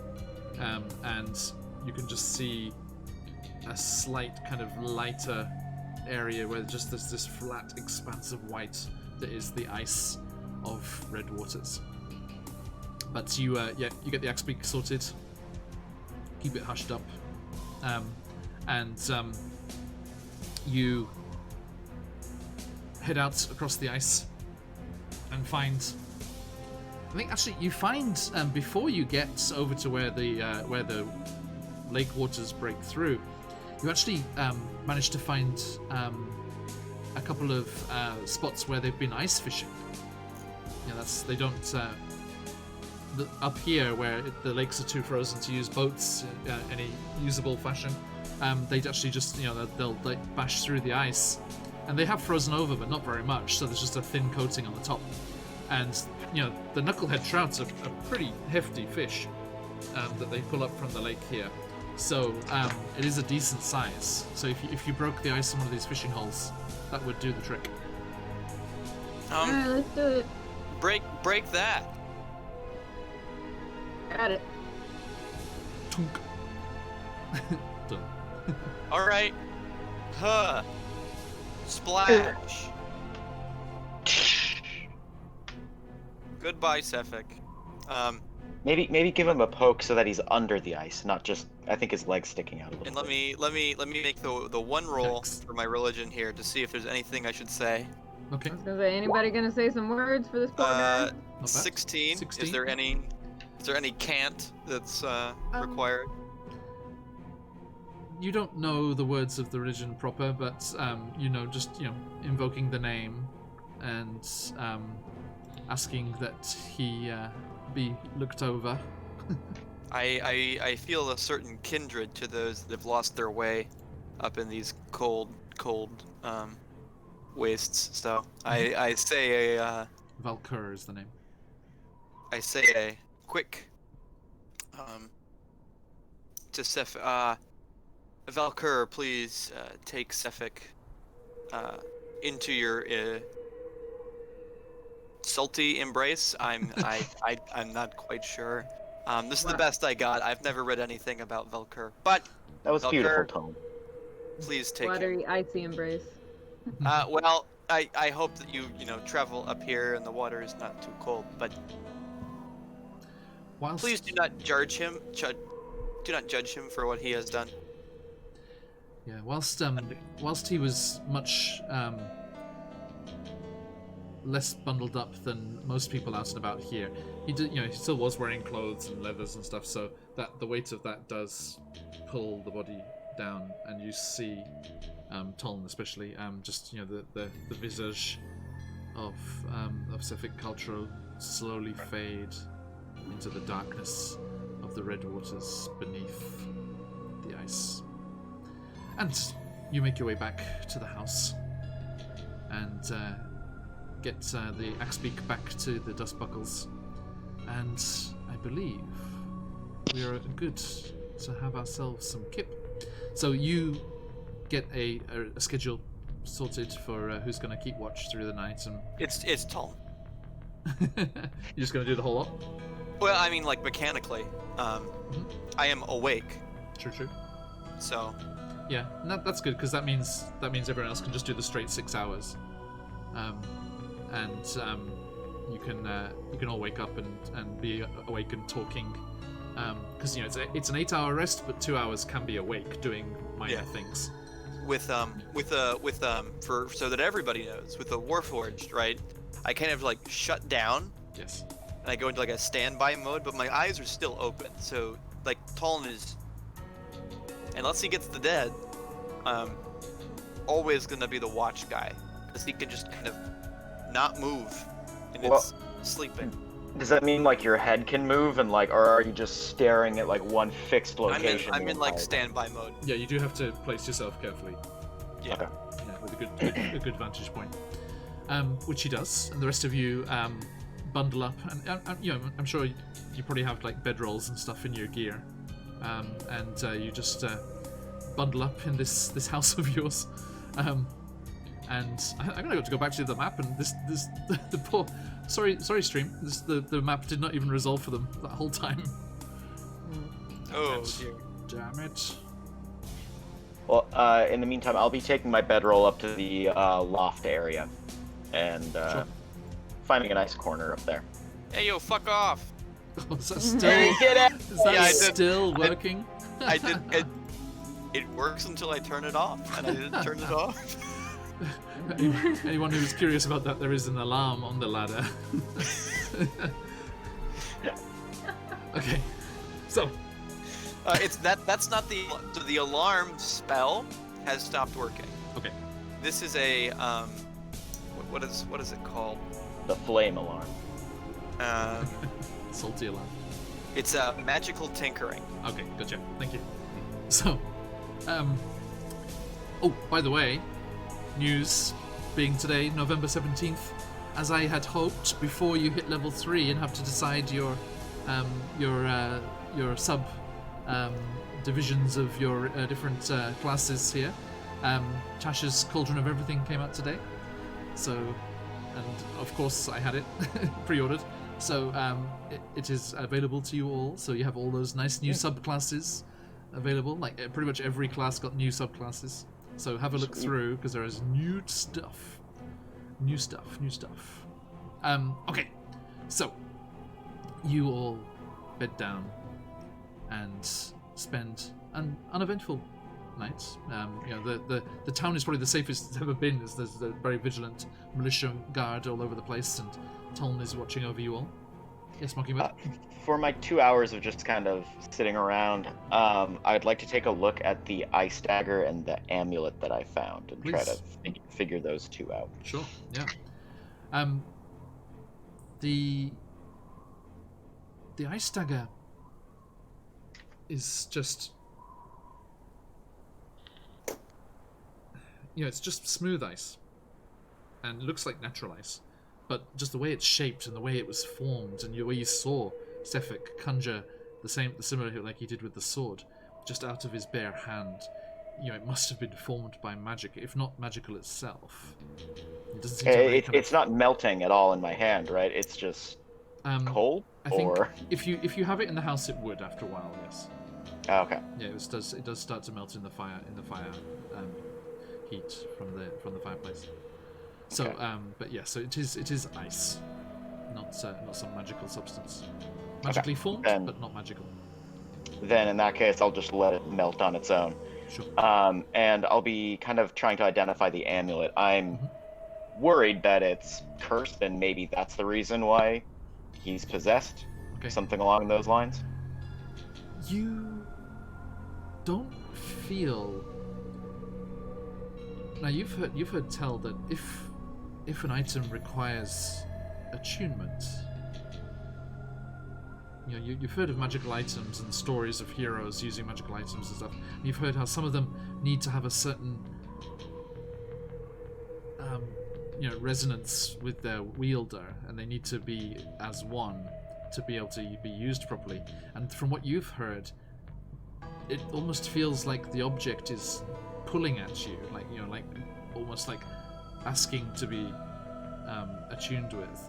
and you can just see a slight kind of lighter area where just there's this flat expanse of white that is the ice of Red Waters. But you get the X-Beak sorted, keep it hushed up, and you head out across the ice and find. I think actually you find before you get over to where the lake waters break through, you actually manage to find a couple of spots where they've been ice fishing. Yeah, they don't. Up here, where the lakes are too frozen to use boats in any usable fashion, they'd actually just they'll like bash through the ice, and they have frozen over, but not very much. So there's just a thin coating on the top, and the knucklehead trouts are pretty hefty fish that they pull up from the lake here. So it is a decent size. So if you broke the ice on one of these fishing holes, that would do the trick.
Alright, let's do it.
Break that.
Got it.
Tunk. Done.
All right. Huh. Splash. Goodbye, Cephik.
Maybe give him a poke so that he's under the ice, not just. I think his leg's sticking out a little.
And
bit.
let me make the one roll for my religion here to see if there's anything I should say.
Okay.
I was gonna say, anybody gonna say some words for this poor guy?
Not bad.
16.
16.
Is there any cant that's required?
You don't know the words of the religion proper, but just invoking the name and asking that he be looked over.
I feel a certain kindred to those that have lost their way up in these cold wastes. So I say
Valkur is the name.
a quick to Seth. Valkur, please take Sefik into your salty embrace. I'm not quite sure. This is the best I got. I've never read anything about Valkur, but
That was
Valkur,
beautiful, Tom.
please take him.
Watery, icy embrace.
Well, I hope that you travel up here and the water is not too cold, but
Whilst,
please do not judge him. Do not judge him for what he has done.
Yeah, whilst he was much less bundled up than most people out and about here, he still was wearing clothes and leathers and stuff, so that the weight of that does pull the body down, and you see Toln especially just the visage of Sefik Cultro slowly fade into the darkness of the red waters beneath the ice. And you make your way back to the house and get the Axebeak back to the Dust Buckles. And I believe we are good to have ourselves some kip. So you get a schedule sorted for who's going to keep watch through the night. And
It's Toln.
you're just going to do the whole lot?
Well, I mean, like mechanically, I am awake,
True.
so
Yeah, and that's good because that means everyone else can just do the straight 6 hours, and you can all wake up and be awake and talking, because it's an 8-hour rest, but 2 hours can be awake doing minor things.
with for so that everybody knows, with the Warforged, right? I kind of like shut down
Yes.
and I go into like a standby mode, but my eyes are still open. So like Toln is, unless he gets the dead, always gonna be the watch guy, because he can just kind of not move and it's sleeping.
Does that mean like your head can move and like, or are you just staring at like one fixed location?
I'm
the
in like
entire
standby mode.
Yeah, you do have to place yourself carefully.
Yeah.
Okay.
Yeah, with a good vantage point, which he does, and the rest of you bundle up, and I'm sure you probably have like bedrolls and stuff in your gear, and you just bundle up in this house of yours, and I'm gonna have to go back to the map, and the poor sorry stream, the map did not even resolve for them that whole time.
Oh
Damn
dear.
Damn it.
Well, in the meantime, I'll be taking my bedroll up to the loft area, and finding a nice corner up there.
Hey yo, fuck off!
Oh, is that still
Get it?
is that
Yeah, I did.
still working?
I did. It works until I turn it off, and I didn't turn it off.
Anyone who's curious about that, there is an alarm on the ladder. Okay, so
It's that's not the alarm spell has stopped working.
okay,
This is a what is it called?
The flame alarm.
salty alarm.
It's a magical tinkering.
Okay, gotcha. Thank you. So, oh, by the way, news being today, November 17th, as I had hoped, before you hit level 3 and have to decide your sub divisions of your different classes here, Tasha's Cauldron of Everything came out today. So, and of course I had it pre-ordered. So it is available to you all. So you have all those nice new subclasses available. Like pretty much every class got new subclasses. So have a look through, because there is new stuff. New stuff. Okay, so you all bed down and spend an uneventful night. You know, the town is probably the safest it's ever been, as there's a very vigilant militia guard all over the place, and Toln is watching over you all. Yes, Mockingbird?
For my 2 hours of just kind of sitting around, I'd like to take a look at the ice dagger and the amulet that I found and try
Please.
to figure those two out.
Sure, yeah. The ice dagger is just, you know, it's just smooth ice, and it looks like natural ice, but just the way it's shaped and the way it was formed, and the way you saw Sefik conjure the similar like he did with the sword, just out of his bare hand. You know, it must have been formed by magic, if not magical itself. It doesn't seem to have any kind
It's not melting at all in my hand, right? It's just cold?
I think
or...
if you have it in the house, it would after a while. Yes.
Oh, okay.
Yeah, it does start to melt in the fire heat from the fireplace. So,
Okay.
but yeah, so it is ice, not some magical substance. Magically formed,
Then-
but not magical.
Then in that case, I'll just let it melt on its own.
Sure.
And I'll be kind of trying to identify the amulet. I'm worried that it's cursed, and maybe that's the reason why he's possessed.
Okay.
Something along those lines.
You don't feel. Now you've heard tell that if an item requires attunement, you know, you've heard of magical items and stories of heroes using magical items and stuff. And you've heard how some of them need to have a certain resonance with their wielder, and they need to be as one to be able to be used properly. And from what you've heard, it almost feels like the object is pulling at you, like, you know, like almost like asking to be attuned with.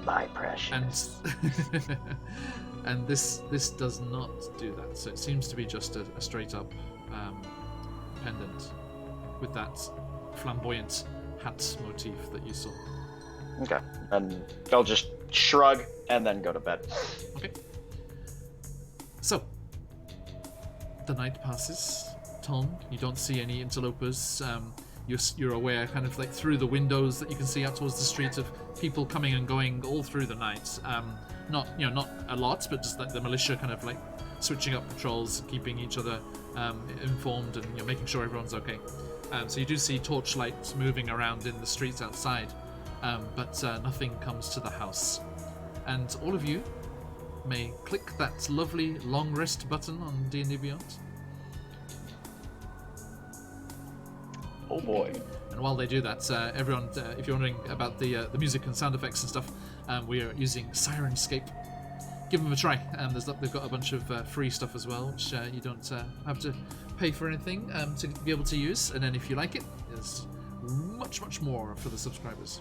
My precious.
And and this does not do that. So it seems to be just a straight up pendant with that flamboyant hat motif that you saw.
Okay. And I'll just shrug and then go to bed.
Okay. So the night passes. Tom, you don't see any interlopers. You're aware, kind of like through the windows that you can see out towards the street, of people coming and going all through the night. Not a lot, but just like the militia kind of like switching up patrols, keeping each other informed, and making sure everyone's okay. So you do see torchlights moving around in the streets outside, but nothing comes to the house. And all of you may click that lovely long rest button on D&D Beyond.
Oh boy.
And while they do that, everyone, if you're wondering about the music and sound effects and stuff, we are using Sirenscape. Give them a try. They've got a bunch of free stuff as well, which you don't have to pay for anything to be able to use. And then if you like it, there's much, much more for the subscribers.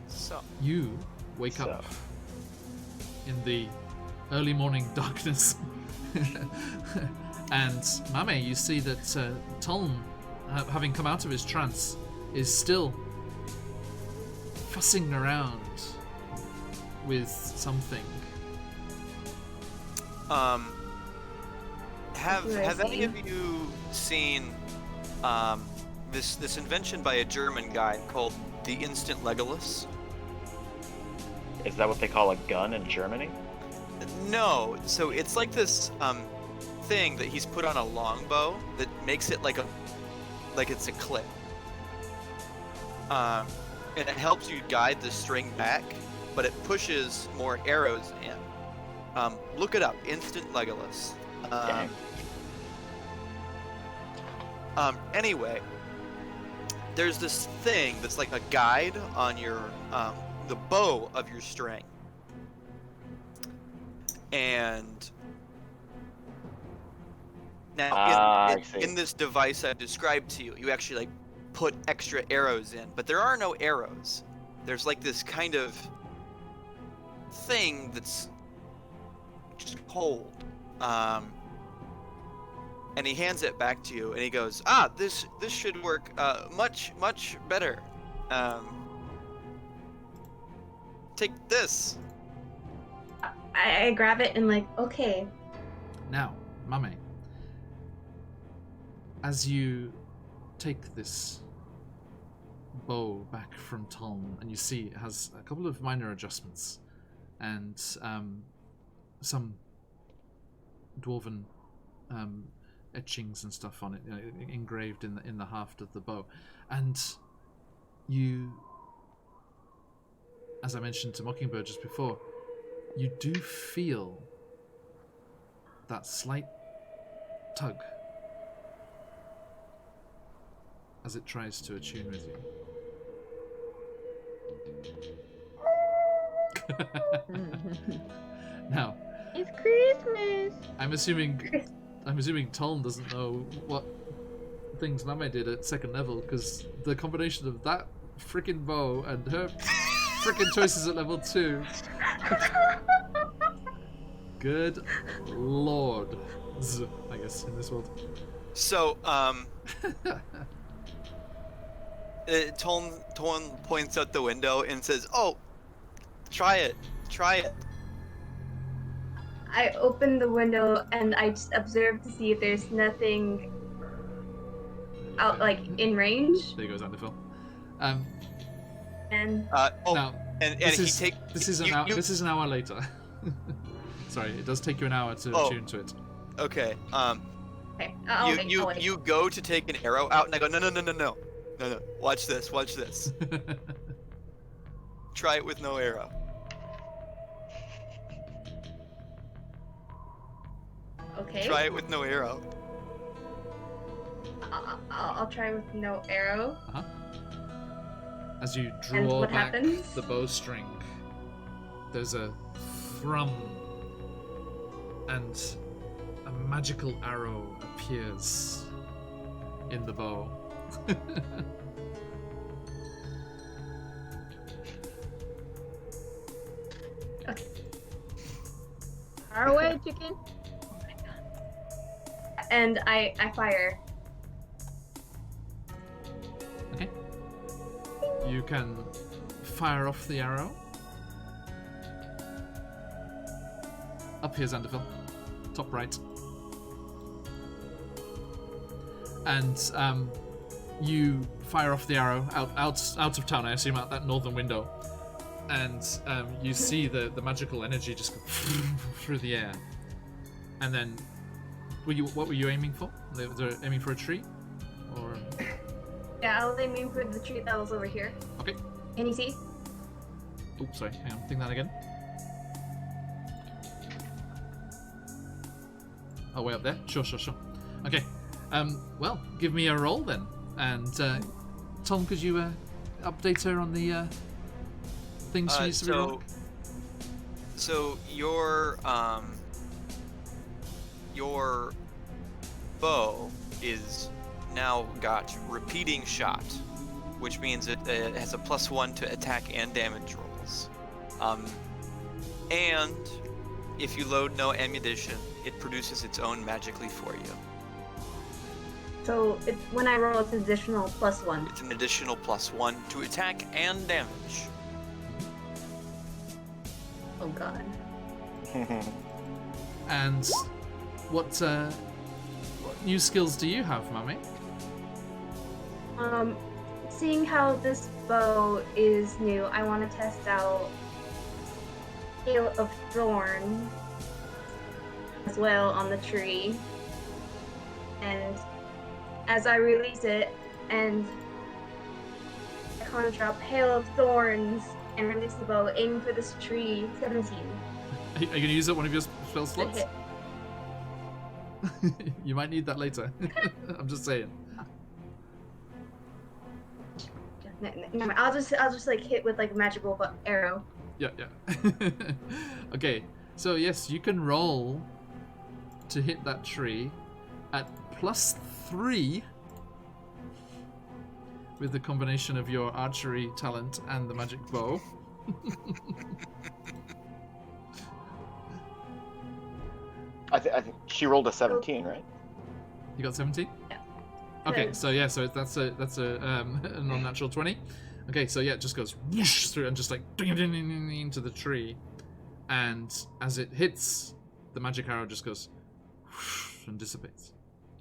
So, you wake up in the early morning darkness. And Mame, you see that Tolm, having come out of his trance, is still fussing around with something.
Have any of you seen this invention by a German guy called the Instant Legolas?
Is that what they call a gun in Germany?
No, so it's like this thing that he's put on a longbow that makes it like it's a clip. And it helps you guide the string back, but it pushes more arrows in. Look it up, Instant Legolas. Anyway, there's this thing that's like a guide on your the bow of your string. And now in this device I've described to you, you actually like put extra arrows in, but there are no arrows. There's like this kind of thing that's just cold. And he hands it back to you, and he goes, this should work much better. Take this.
I grab it and like, okay.
Now, Mame, as you take this bow back from Tom, and you see it has a couple of minor adjustments and some dwarven etchings and stuff on it, you know, engraved in the haft of the bow, and you, as I mentioned to Mockingbird just before, you do feel that slight tug as it tries to attune with you. Now,
It's Christmas.
I'm assuming Tolm doesn't know what things Mame did at second level, because the combination of that freaking bow and her freaking choices at level 2. Good lord, I guess, in this world.
So, Ton points out the window and says, "Oh, try it.
I open the window and I just observe to see if there's nothing out, like, in range.
There goes Underfill.
And
Now,
and
this
he
is
take
this is an hour later. Sorry, it does take you an hour to attune to it.
Okay.
okay, I'll wait.
You go to take an arrow out, and I go, no. Watch this. Try it with no arrow.
Okay.
Try it with no arrow.
I'll try with no arrow.
As you
And
draw
what
back
happens?
the bowstring, there's a thrum, and a magical arrow appears in the bow.
Okay.
Far away, chicken.
And I fire.
Okay. You can fire off the arrow. Up here's Underfill. Top right. And you fire off the arrow out of town, I assume, out that northern window. And you see the magical energy just go through the air. And then what were you aiming for? Were you aiming for a tree? Or
Yeah, I was aiming for the tree that was over here.
okay.
Can you see?
Oh, sorry, hang on, think that again. Oh, way up there? Sure. Okay, well, give me a roll then. And, Tom, could you, update her on the, things she needs to be rolling?
So your bow is now got repeating shot, which means it has a +1 to attack and damage rolls. And if you load no ammunition, it produces its own magically for you.
So when I roll, it's an additional +1.
It's an additional +1 to attack and damage.
Oh god.
And what new skills do you have, Mummy?
Seeing how this bow is new, I want to test out Hail of Thorn as well on the tree. And as I release it, and I conjure up Hail of Thorns and release the bow, aim for this tree, 17.
Are you going to use it one of your spell
To
slots?
hit.
You might need that later. I'm just saying.
No, I'll just like hit with like a magical arrow.
Yeah. Okay, so yes, you can roll to hit that tree at +3 with the combination of your archery talent and the magic bow.
I think she rolled a 17, right?
You got 17?
Yeah.
Okay,
Good.
so yeah, so that's a a non-natural 20. Okay, so yeah, it just goes whoosh through and just like ding into the tree. and as it hits, the magic arrow just goes and dissipates.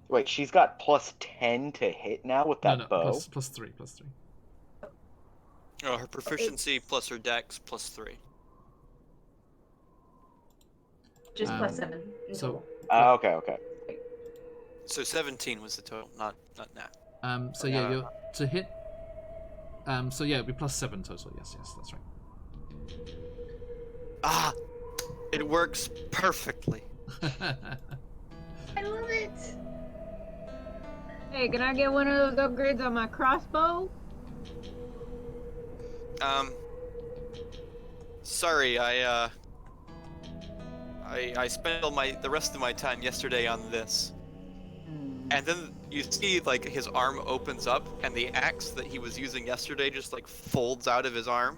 Wait, she's got plus 10 to hit now with that
No,
bow?
plus 3, plus 3.
Oh, her proficiency plus her dex plus 3.
Just plus 7. in
So,
total.
Okay.
So 17 was the total, not that.
so yeah, you're to hit. So yeah, it'd be plus 7 total. Yes, that's right.
Ah, it works perfectly.
I love it.
Hey, can I get one of those upgrades on my crossbow?
Sorry, I spent the rest of my time yesterday on this. And then you see, like, his arm opens up, and the axe that he was using yesterday just, like, folds out of his arm.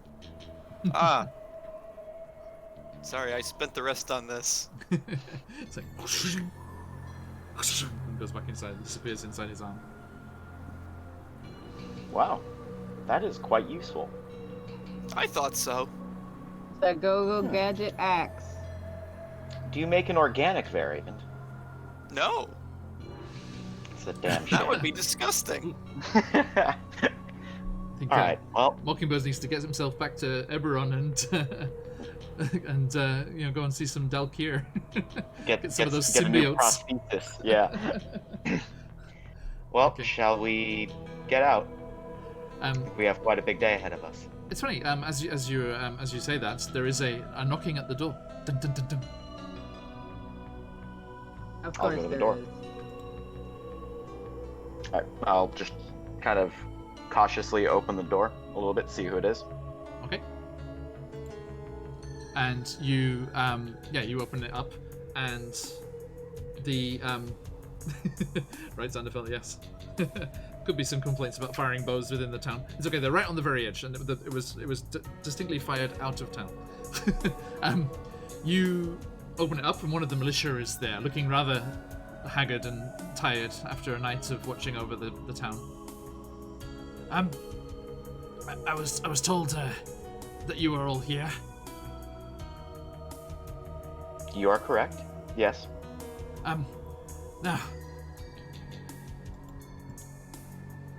Ah. Sorry, I spent the rest on this.
It's like and goes back inside, disappears inside his arm.
Wow. That is quite useful.
I thought so.
The go-go gadget axe.
Do you make an organic variant?
No,
It's a damn shame.
that would be disgusting.
I think
Alright, well,
Mockingbird needs to get himself back to Eberron and go and see some Dalkier.
get
some of those
a new
symbiotes.
prosthesis. Yeah. Well,
Okay.
shall we get out?
Um,
We have quite a big day ahead of us.
it's funny. As you say that, there is a knocking at the door. Dun, dun, dun, dun.
Of
I'll
course
go to the
there
door.
is.
Alright, I'll just kind of cautiously open the door a little bit, see who it is.
Okay. And you you open it up, and the right, Zanderfell, yes. Could be some complaints about firing bows within the town. It's okay. They're right on the very edge, and it was distinctly fired out of town. You open it up, and one of the militia is there, looking rather haggard and tired after a night of watching over the town. I was told that you were all here.
You are correct. Yes.
Now.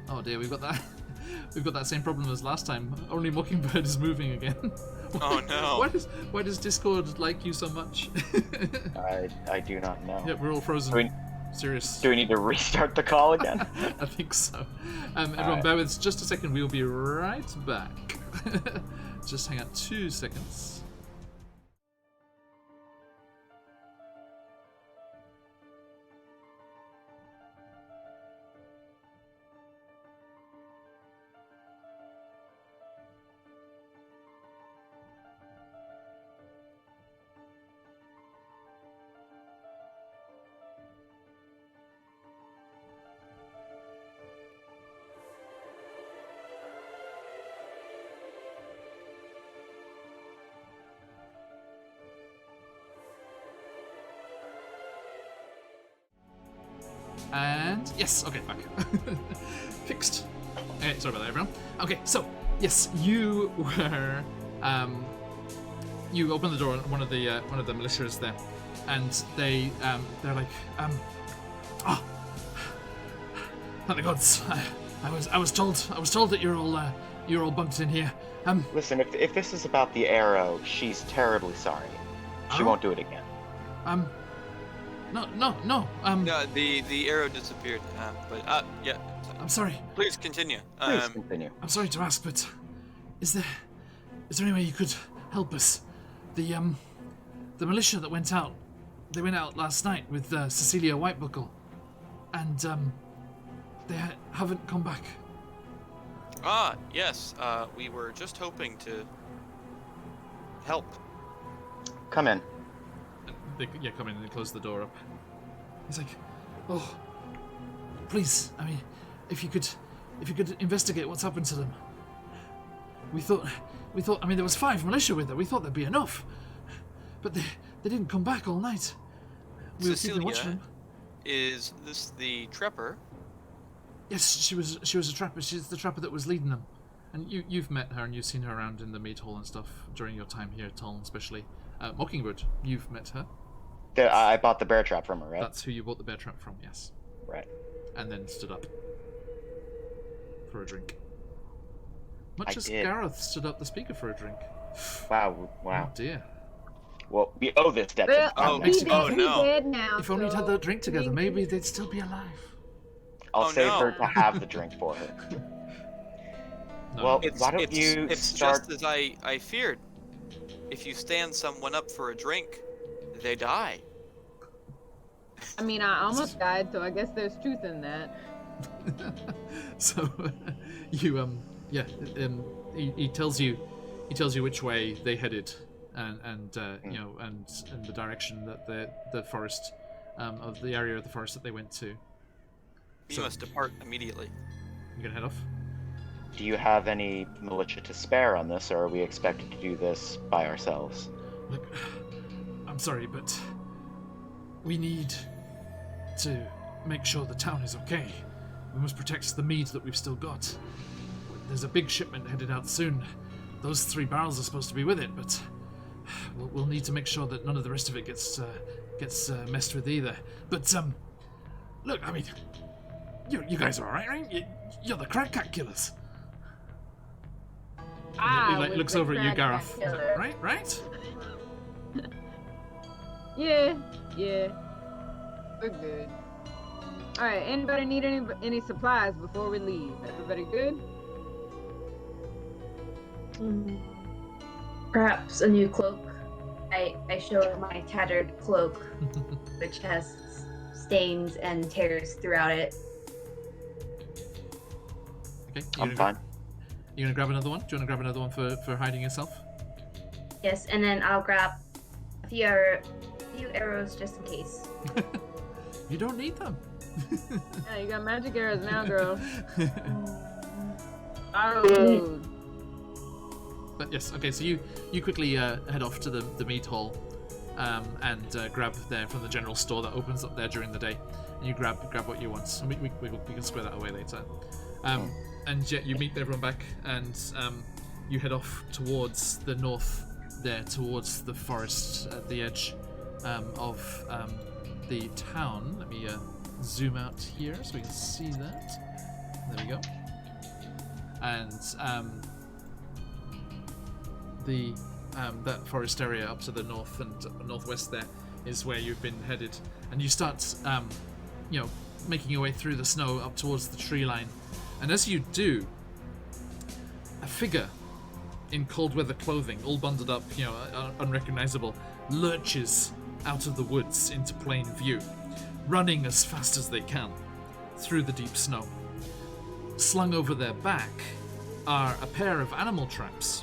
Oh dear, we've got that same problem as last time. Only Mockingbird is moving again.
Oh no.
Why does Discord like you so much?
I do not know.
Yeah, we're all frozen. Serious.
Do we need to restart the call again?
I think so. Everyone,
Alright.
bear with us just a second. We'll be right back. Just hang on 2 seconds. And yes, okay, back. Fixed. Okay, sorry about that, everyone. Okay, so yes, you were. You opened the door, and one of the militia is there, and they're like, oh, thank the gods! I was told that you're all bunked in here.
Listen, if this is about the arrow, she's terribly sorry. She
Oh.
won't do it again.
No.
No, the arrow disappeared. But yeah.
I'm sorry.
Please continue.
Please continue.
I'm sorry to ask, but is there any way you could help us? The militia that went out, they went out last night with Cecilia Whitebuckle, and they haven't come back.
Yes. We were just hoping to help.
Come in.
They come in and close the door up. He's like, oh, please. I mean, if you could investigate what's happened to them. We thought. I mean, there was 5 militia with her. We thought there'd be enough, but they didn't come back all night. We were keeping watch for them.
Is this the trapper?
Yes, she was a trapper. She's the trapper that was leading them. And you've met her and you've seen her around in the meat hall and stuff during your time here at Tuln, especially. Mockingbird, you've met her.
I bought the bear trap from her, right?
That's who you bought the bear trap from, yes.
Right.
And then stood up for a drink. Much
I
as
did.
Gareth stood up the speaker for a drink.
Wow.
Oh dear.
Well, we owe this debt.
Well,
Oh,
he's dead,
oh,
he's
no.
dead now.
If only you'd had
so
that drink together,
maybe-
maybe they'd still be alive.
I'll
Oh,
save
no.
her to have the drink for her.
No.
Well,
It's,
why don't
it's,
you
it's
start?
just as I feared. If you stand someone up for a drink, they die.
I mean, I almost died, so I guess there's truth in that.
So you he tells you which way they headed, and you know, and the direction that the forest of the area of the forest that they went to.
You
So-
must depart immediately.
You gonna head off?
Do you have any militia to spare on this, or are we expected to do this by ourselves?
Look, I'm sorry, but we need to make sure the town is okay. We must protect the mead that we've still got. There's a big shipment headed out soon. Those 3 barrels are supposed to be with it, but we'll need to make sure that none of the rest of it gets messed with either. But look, I mean, you guys are all right? You're the crab cat killers. He like,
was
looks
the
over at you,
crab
Gareth.
cat killer.
Right?
Yeah, we're good. All right, anybody need any supplies before we leave? Everybody good?
Perhaps a new cloak. I show my tattered cloak, which has stains and tears throughout it.
Okay.
I'm fine.
You gonna grab another one? Do you wanna grab another one for hiding yourself?
Yes, and then I'll grab a few arrows just in case.
You don't need them.
Yeah, you got magic arrows now, girl. Arrows.
But yes, okay. So you quickly head off to the meat hall, and grab there from the general store that opens up there during the day. And you grab what you want. And we can square that away later. And yet you meet everyone back, and you head off towards the north there, towards the forest at the edge of the town. Let me zoom out here so we can see that. There we go. And that forest area up to the north and northwest there is where you've been headed, and you start making your way through the snow up towards the tree line. And as you do, a figure in cold weather clothing, all bundled up, unrecognizable, lurches out of the woods into plain view, running as fast as they can through the deep snow. Slung over their back are a pair of animal traps,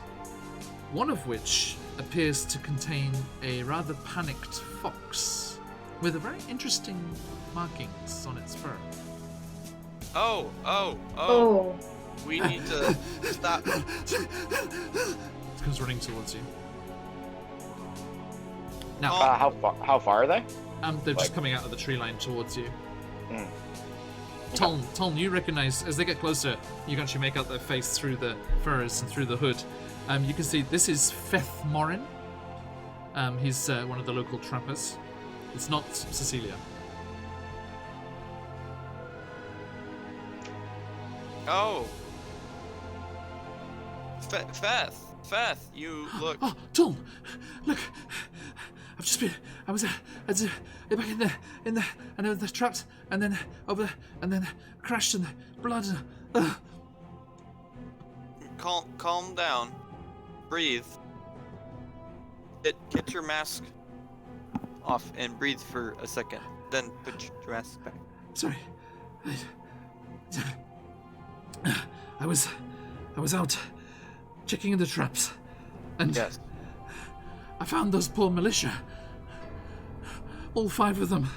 one of which appears to contain a rather panicked fox with a very interesting markings on its fur.
Oh.
We need to stop.
It comes running towards you. Now,
How far are they?
they're just coming out of the tree line towards you.
Mm.
Toln, you recognize, as they get closer, you can actually make out their face through the furs and through the hood. You can see this is Feth Morin. He's one of the local trappers. It's not Cecilia.
Oh. Feth, you look.
Oh, Toln, look! I've just been. I was back in the. I know the trapped, and then over, and then crashed in the blood.
Calm down. Breathe. Get your mask off and breathe for a second. Then put your mask back.
Sorry. I was out checking the traps, and
Yes.
I found those poor militia. All 5 of them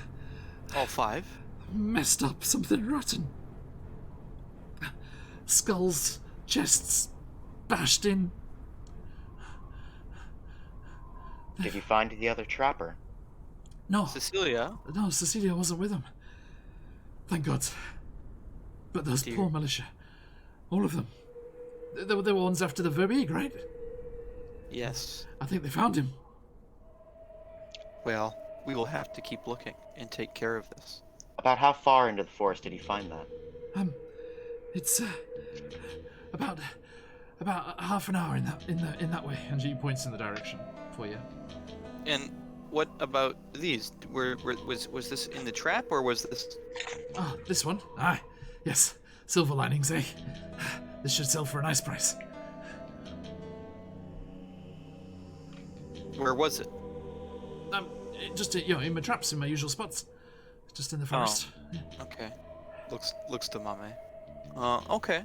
All 5?
messed up, something rotten. Skulls, chests, bashed in.
Did you find the other trapper?
No,
Cecilia?
Cecilia wasn't with them. Thank God. But those
Dear.
poor militia, all of them. They were the ones after the Verbeeg, right?
Yes.
I think they found him.
Well, we will have to keep looking and take care of this.
About how far into the forest did he find that?
It's about half an hour in that way. And she points in the direction for you.
And what about these? Was this in the trap, or was this...
Ah, this one. Ah, yes. Silver linings, eh? This should sell for a nice price.
Where was it?
Just in my traps, in my usual spots, just in the forest. Yeah.
Okay. Looks to mame. Okay.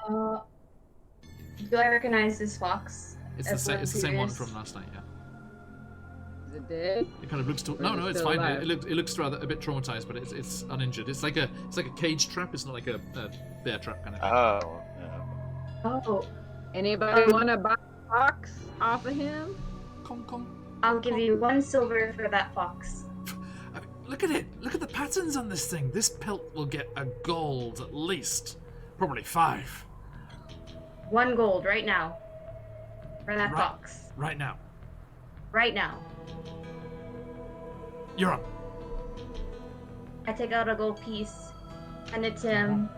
Do I recognize this fox?
It's the same one from last night. Yeah.
Is it dead?
It kind of looks.
Or
No,
is it
it's
still
fine.
alive?
It looks rather a bit traumatized, but it's uninjured. It's like a cage trap. It's not like a bear trap kind of thing.
Oh. Yeah.
Oh,
Anybody want to buy a fox off of him?
Kong.
I'll give you 1 silver for that fox.
I mean, look at it. Look at the patterns on this thing. This pelt will get a gold at least, probably 5.
1 gold right now. For that
Right.
fox.
Right now.
Right now.
You're on.
I take out a gold piece, hand it to him.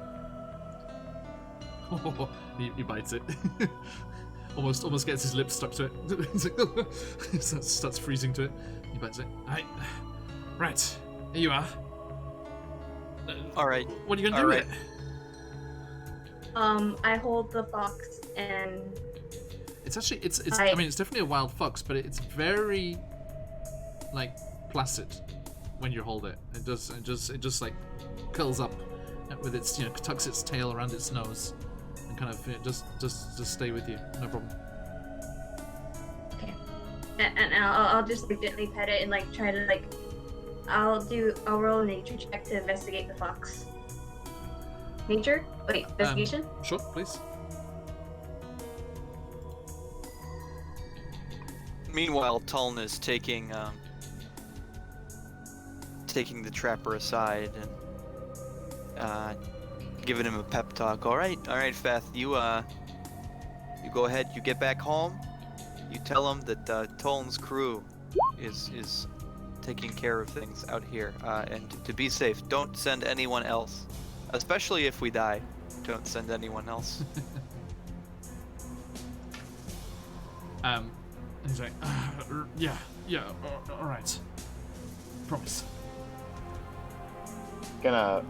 He bites it. almost gets his lips stuck to it. He's like, starts freezing to it. He bites it. Right. Here you are.
All right.
What are you gonna do
All
with it?
I hold the fox and
It's actually I mean it's definitely a wild fox, but it's very like placid when you hold it. It just like curls up with its tucks its tail around its nose and kind of just stay with you, no problem.
okay. And I'll just like gently pet it and like try to like I'll roll a nature check to investigate the fox. Nature? Wait, investigation?
Sure, please.
Meanwhile, Tuln is taking the trapper aside and giving him a pep talk. All right, Feth, you go ahead. You get back home. You tell him that Tuln's crew is taking care of things out here, and to be safe, don't send anyone else, especially if we die. Don't send anyone else.
And he's like, yeah, all right. Promise.
Gonna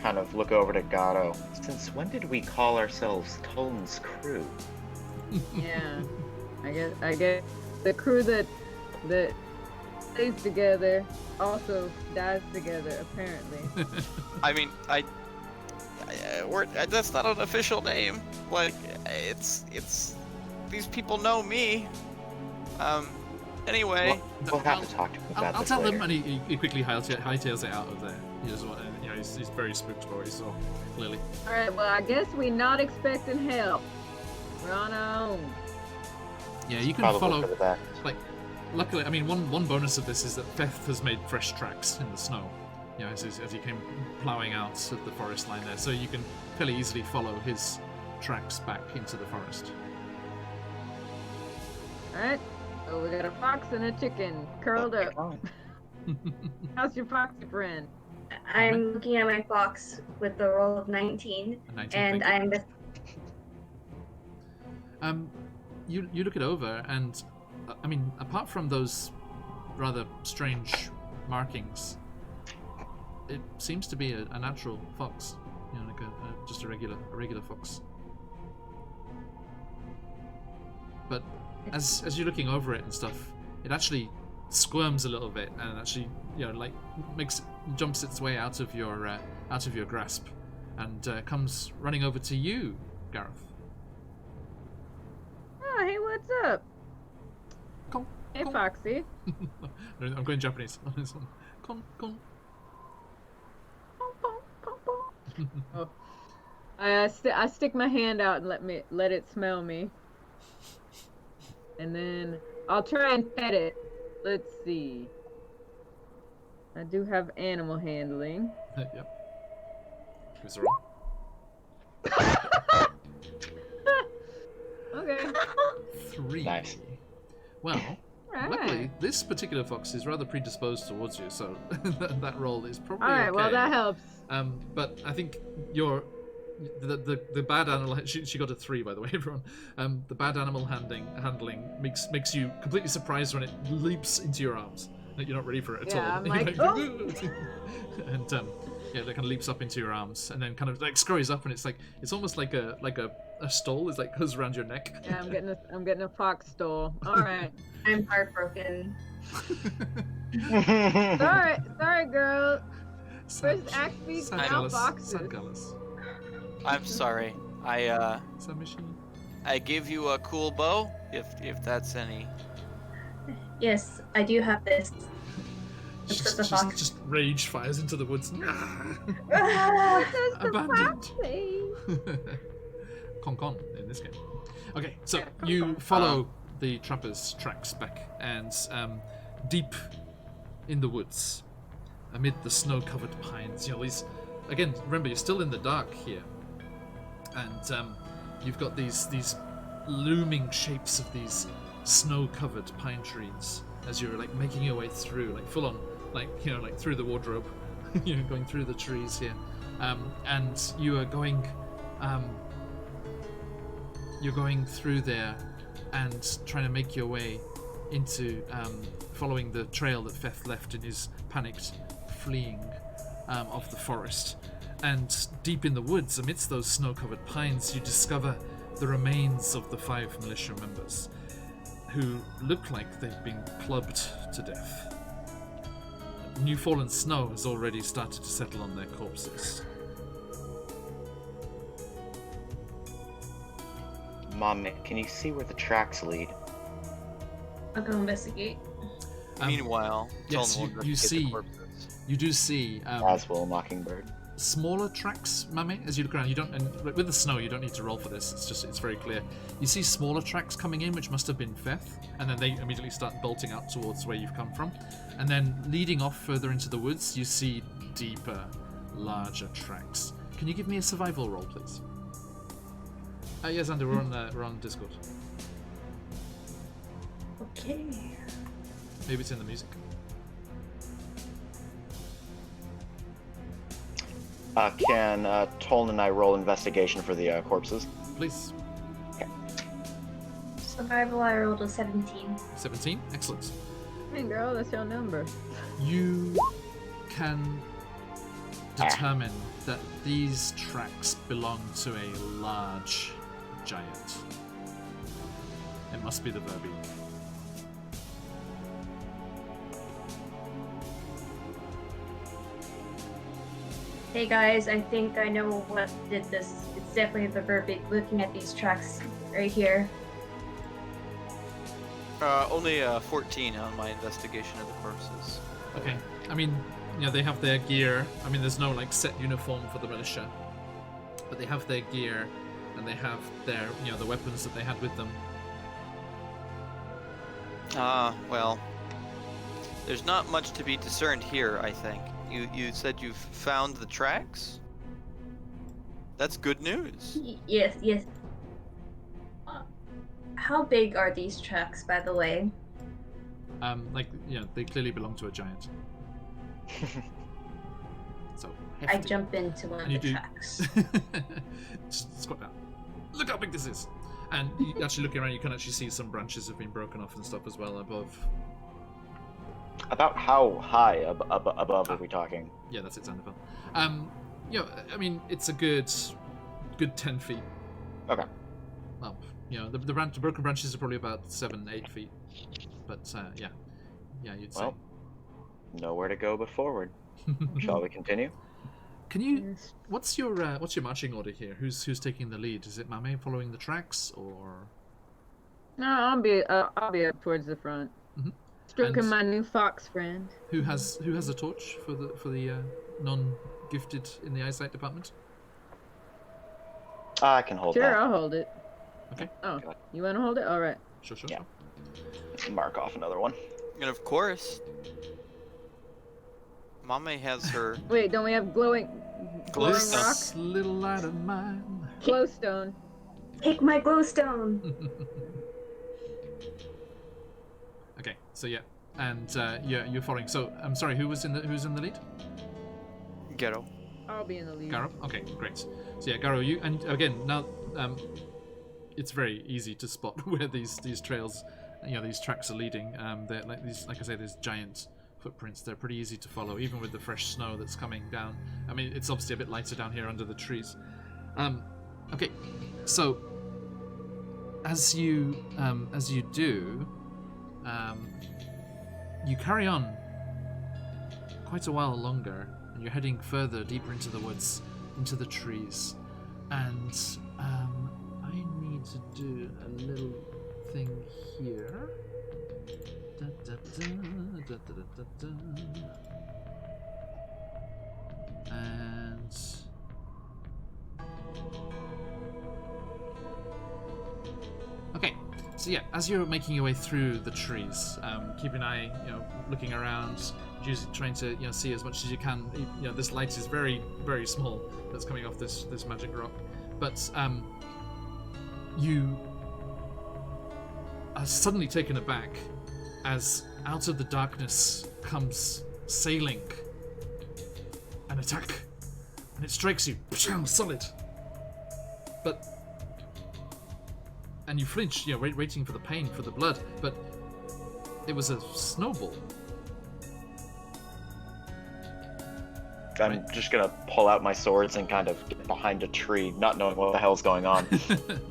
kind of look over to Gato. Since when did we call ourselves Tuln's crew?
Yeah. I guess the crew that stays together also dies together, apparently.
I mean, that's not an official name. Like, it's these people know me. Anyway.
We'll have to talk to him about
I'll
this
tell
later.
them, and he quickly hightails it out of there. He's very spooked by what he saw, clearly.
Alright, well, I guess we're not expecting help. We're on our own.
Yeah, you can
Probably
follow.
for the best.
Like, luckily, I mean, one bonus of this is that Feth has made fresh tracks in the snow. As he came ploughing out of the forest line there, so you can fairly easily follow his tracks back into the forest.
Alright, so we got a fox and a chicken curled up. How's your foxy friend?
I'm looking at my fox with the roll of 19,
A 19,
and
thank
I'm
you. You look it over, and I mean, apart from those rather strange markings, it seems to be a natural fox. Like just a regular fox. But as you're looking over it and stuff, it actually squirms a little bit and actually like jumps its way out of your grasp and comes running over to you, Gareth.
Oh, hey, what's up?
Con.
Hey, Foxy.
No, I'm going Japanese on this one. Con.
Oh. I stick my hand out and let it smell me. And then I'll try and pet it. Let's see. I do have animal handling.
Yep. Gives her on.
Okay.
3.
Nice.
Well,
Right.
Luckily, this particular fox is rather predisposed towards you, so that roll is probably
All right,
okay.
well that helps.
But I think the bad animal. She got a 3, by the way, everyone. The bad animal handling makes you completely surprised when it leaps into your arms. You're not ready for it at all.
I'm
You're
like, oh!
and yeah, that kind of leaps up into your arms, and then kind of like scurries up, and it's almost like a stole. It's like goes around your neck.
Yeah, I'm getting a fox stole. All right.
I'm heartbroken.
sorry, girl.
Sad-
First act speaks
sad
now
Gallus,
foxes.
sad Gallus.
I'm sorry. I
Submission.
I gave you a cool bow. If that's any.
Yes, I do have this.
She
It's just a fox.
just rage fires into the woods.
Ah!
Abandoned. Con in this game. Okay, so you follow the trapper's tracks back, and deep in the woods, amid the snow-covered pines, these. Again, remember you're still in the dark here, and you've got these looming shapes of these snow-covered pine trees as you're like making your way through, like full on, like through the wardrobe, going through the trees here, and you are going. You're going through there and trying to make your way into following the trail that Feth left in his panicked fleeing of the forest. And deep in the woods, amidst those snow-covered pines, you discover the remains of the 5 militia members, who look like they've been clubbed to death. New fallen snow has already started to settle on their corpses.
Mom, can you see where the tracks lead?
I'll go investigate.
Meanwhile,
yes,
tell them we'll
you
get the
see-
corpses.
You do see
As will Mockingbird.
smaller tracks, Mame, as you look around. You don't, and with the snow, you don't need to roll for this. It's very clear. You see smaller tracks coming in, which must have been Feth, and then they immediately start bolting out towards where you've come from. And then leading off further into the woods, you see deeper, larger tracks. Can you give me a survival roll, please? Yes, Xander, we're on Discord.
Okay.
Maybe it's in the music.
Can Tolan and I roll investigation for the corpses?
Please.
Survival, I rolled a 17.
17. Excellent.
Hey, girl, that's your number.
You can determine that these tracks belong to a large giant. It must be the Verbi.
Hey guys, I think I know what did this. It's definitely the verbiage. Looking at these tracks right here.
Only 14 on my investigation of the corpses.
Okay. I mean, they have their gear. I mean, there's no like set uniform for the militia, but they have their gear, and they have their, the weapons that they had with them.
Well, there's not much to be discerned here, I think. You said you've found the tracks? That's good news.
Yes. How big are these tracks, by the way?
They clearly belong to a giant. So
I
hefty.
jump into one of
And you
the
do.
tracks.
Just squat down. Look how big this is. And you actually looking around, you can actually see some branches have been broken off and stuff as well above.
About how high above are we talking?
Yeah, that's it, Sandoval. I mean, it's a good 10 feet
Okay.
up. The broken branches are probably about 7-8 feet. But yeah, you'd say.
Well, nowhere to go but forward. Shall we continue?
Can you? What's your marching order here? Who's taking the lead? Is it Mame following the tracks, or?
No, I'll be up towards the front, stroking
And-
my new fox friend.
Who has a torch for the non-gifted in the eyesight department?
I can hold
Sure,
that.
I'll hold it.
Okay.
Oh,
Got it.
you want to hold it? All right.
Sure.
Yeah. Mark off another one.
And of course, Mame has her
Wait, don't we have glowing rock?
This little light of mine.
Glowstone.
Take my glowstone.
Okay, so yeah, and you're following. So I'm sorry, who's in the lead?
Ghetto.
I'll be in the lead.
Garo. Okay, great. So yeah, Garo, you and again now, it's very easy to spot where these trails, these tracks are leading. They're like these, like I say, these giant footprints. They're pretty easy to follow, even with the fresh snow that's coming down. I mean, it's obviously a bit lighter down here under the trees. Okay, so as you do, you carry on quite a while longer, and you're heading further, deeper into the woods, into the trees, and I need to do a little thing here. Da, da, da, da, da, da, da, da. And okay, so yeah, as you're making your way through the trees, keep an eye, looking around, trying to see as much as you can. This light is very, very small that's coming off this magic rock, but you are suddenly taken aback as out of the darkness comes sailing an attack, and it strikes you solid. And you flinch, waiting for the pain, for the blood, but it was a snowball.
I'm just gonna pull out my swords and kind of get behind a tree, not knowing what the hell's going on.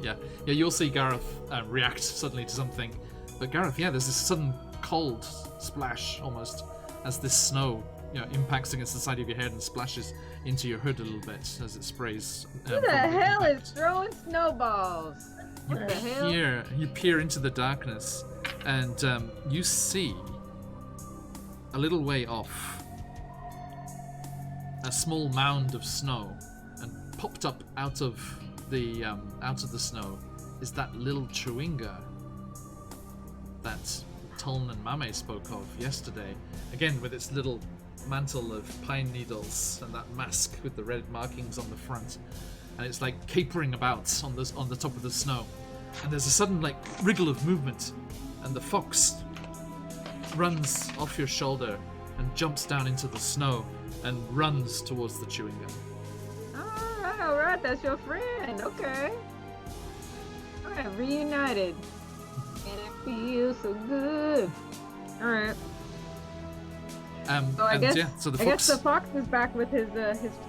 yeah, you'll see Gareth react suddenly to something. But Gareth, there's this sudden cold splash almost as this snow, impacts against the side of your head and splashes into your hood a little bit as it sprays.
Who the hell is throwing snowballs? What the hell?
You peer into the darkness, and you see a little way off a small mound of snow, and popped up out of the snow is that little chewinga that Toln and Mame spoke of yesterday. Again, with its little mantle of pine needles and that mask with the red markings on the front, and it's like capering about on the top of the snow. And there's a sudden wriggle of movement, and the fox runs off your shoulder and jumps down into the snow and runs towards the chewing gum.
Alright, that's your friend. Okay. Alright, reunited. And it feels so good. Alright. So I guess the fox is back with his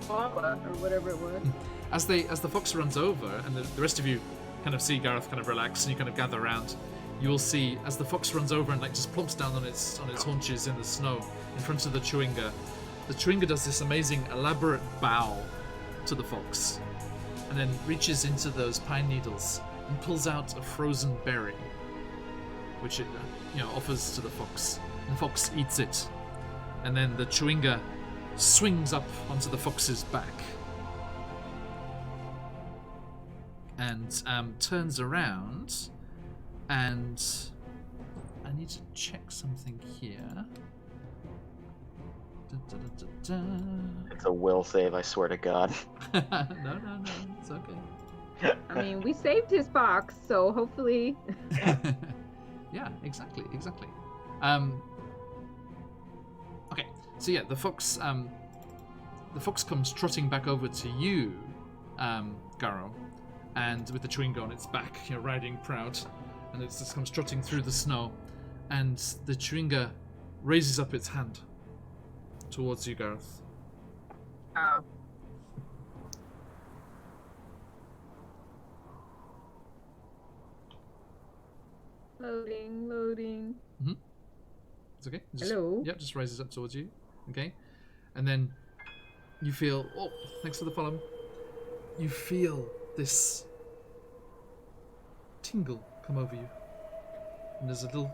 koala or whatever it was.
As the fox runs over, and the rest of you kind of see Gareth kind of relax, and you kind of gather around, you will see as the fox runs over and just plumps down on its haunches in the snow in front of the chewinga. The chewinga does this amazing elaborate bow to the fox, and then reaches into those pine needles and pulls out a frozen berry, which it offers to the fox. And the fox eats it, and then the chewinga swings up onto the fox's back and turns around, and I need to check something here.
It's a will save, I swear to God.
No, it's okay.
I mean, we saved his fox, so hopefully.
Yeah, exactly. Okay, so yeah, the fox comes trotting back over to you, Garo, and with the chewinga on its back, riding proud, and it just comes trotting through the snow, and the chewinga raises up its hand towards you, Gareth.
Oh. Loading.
Mm-hmm. It's okay.
Hello.
Yep, just raises up towards you. Okay. And then you feel, thanks for the follow. You feel this tingle come over you. And there's a little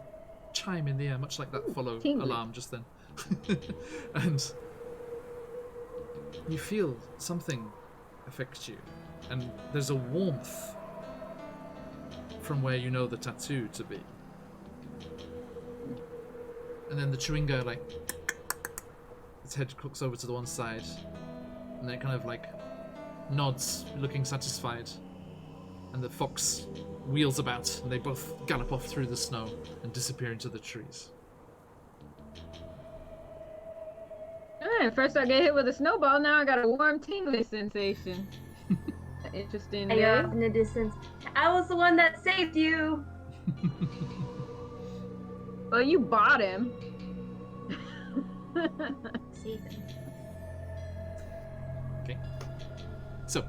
chime in the air, much like that follow alarm just then. And you feel something affect you, and there's a warmth from where you know the tattoo to be. And then the chewinga, its head cooks over to the one side, and then it kind of nods, looking satisfied. and the fox wheels about, and they both gallop off through the snow and disappear into the trees.
Alright, first I get hit with a snowball, now I got a warm tingly sensation. Interesting
Hey,
day.
off in the distance. I was the one that saved you.
Well, you bought him.
Save him.
Okay. So,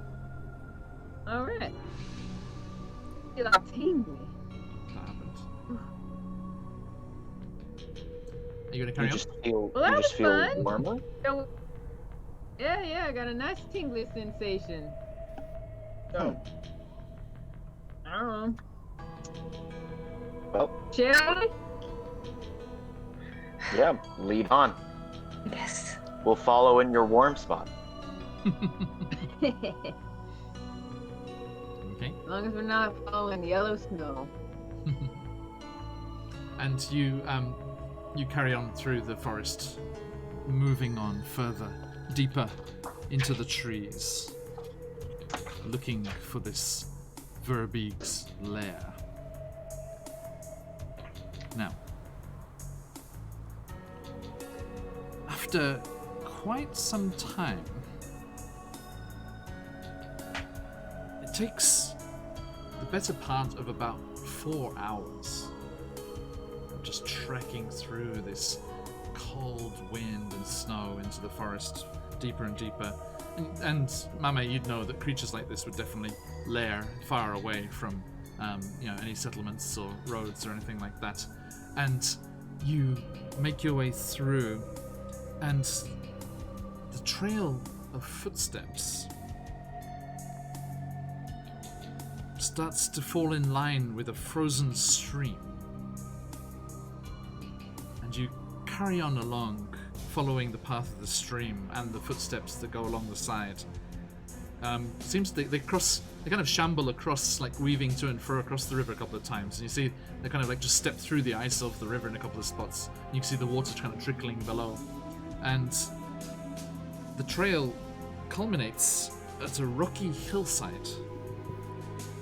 Alright. Feel all tingly.
that happened. Are you going to carry
You
on?
just feel,
Well, that
you just
was
feel
fun.
warmer?
So, yeah, I got a nice tingly sensation. So, I don't know.
Well,
Shall we?
yeah, lead on.
Yes.
We'll follow in your warm spot.
Okay.
As long as we're not following yellow snow.
And you carry on through the forest, moving on further, deeper into the trees, looking for this Verbeeg's lair. Now, after quite some time, it takes the better part of about 4 hours of just trekking through this cold wind and snow into the forest, deeper and deeper. And Mame, you'd know that creatures like this would definitely lair far away from any settlements or roads or anything like that. And you make your way through, and the trail of footsteps starts to fall in line with a frozen stream. And you carry on along, following the path of the stream and the footsteps that go along the side. Seems they kind of shamble across, like weaving to and fro across the river a couple of times. And you see they kind of like just step through the ice of the river in a couple of spots. You can see the water kind of trickling below. And the trail culminates at a rocky hillside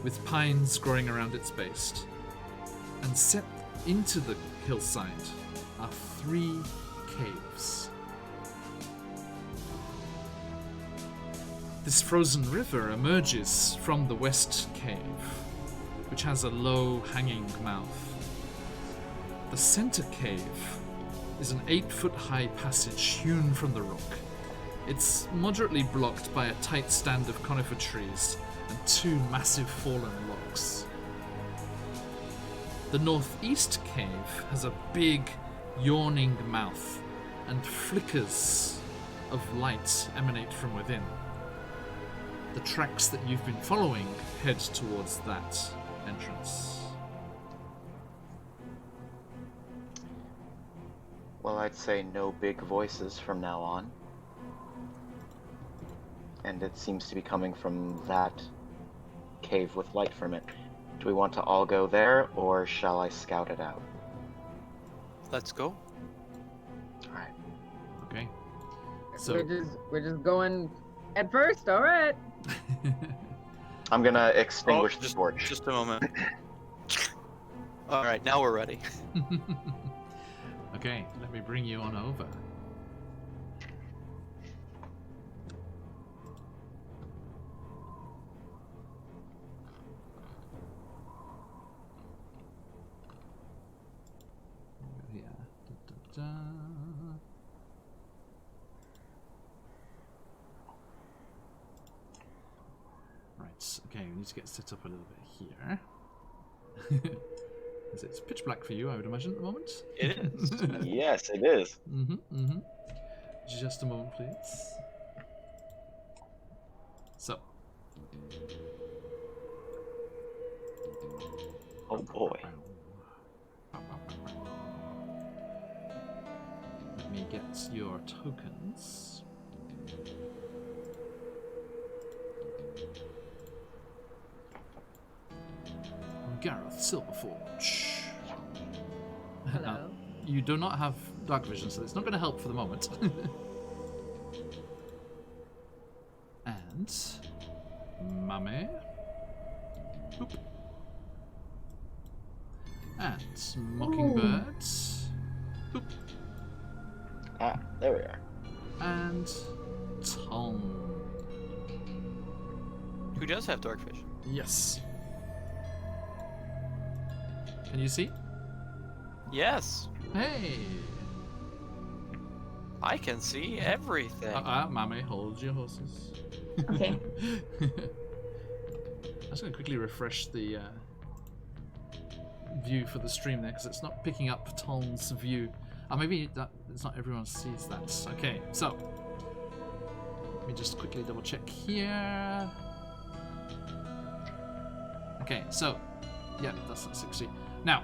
with pines growing around its base. And set into the hillside are 3 caves. This frozen river emerges from the west cave, which has a low hanging mouth. The center cave is an 8-foot-high passage hewn from the rock. It's moderately blocked by a tight stand of conifer trees and 2 massive fallen logs. The northeast cave has a big, yawning mouth, and flickers of light emanate from within. The tracks that you've been following head towards that entrance.
Well, I'd say no big voices from now on. And it seems to be coming from that cave with light from it. Do we want to all go there, or shall I scout it out?
Let's go.
Alright.
Okay. So
We're just going at first, alright.
I'm gonna extinguish the torch.
Just a moment. All right, now we're ready.
Okay, let me bring you on over. Yeah. Da, da, da. Right, okay, we need to get set up a little bit here. It's pitch black for you, I would imagine, at the moment.
It is.
Yes, it is.
Just a moment, please. So.
Oh boy.
Let me get your tokens. Gareth Silverforge.
Hello.
Now, you do not have dark vision, so it's not going to help for the moment. And Mame. Boop. And mockingbirds. Boop.
Ah, there we are.
And Tom.
Who does have dogfish?
Yes. Can you see?
Yes,
Hey.
I can see everything.
Mame, hold your horses.
Okay.
I'm just going to quickly refresh the view for the stream there because it's not picking up Tom's view. Maybe that it's not everyone sees that. Okay, so let me just quickly double check here. Okay, so yeah, that's at 60. Now,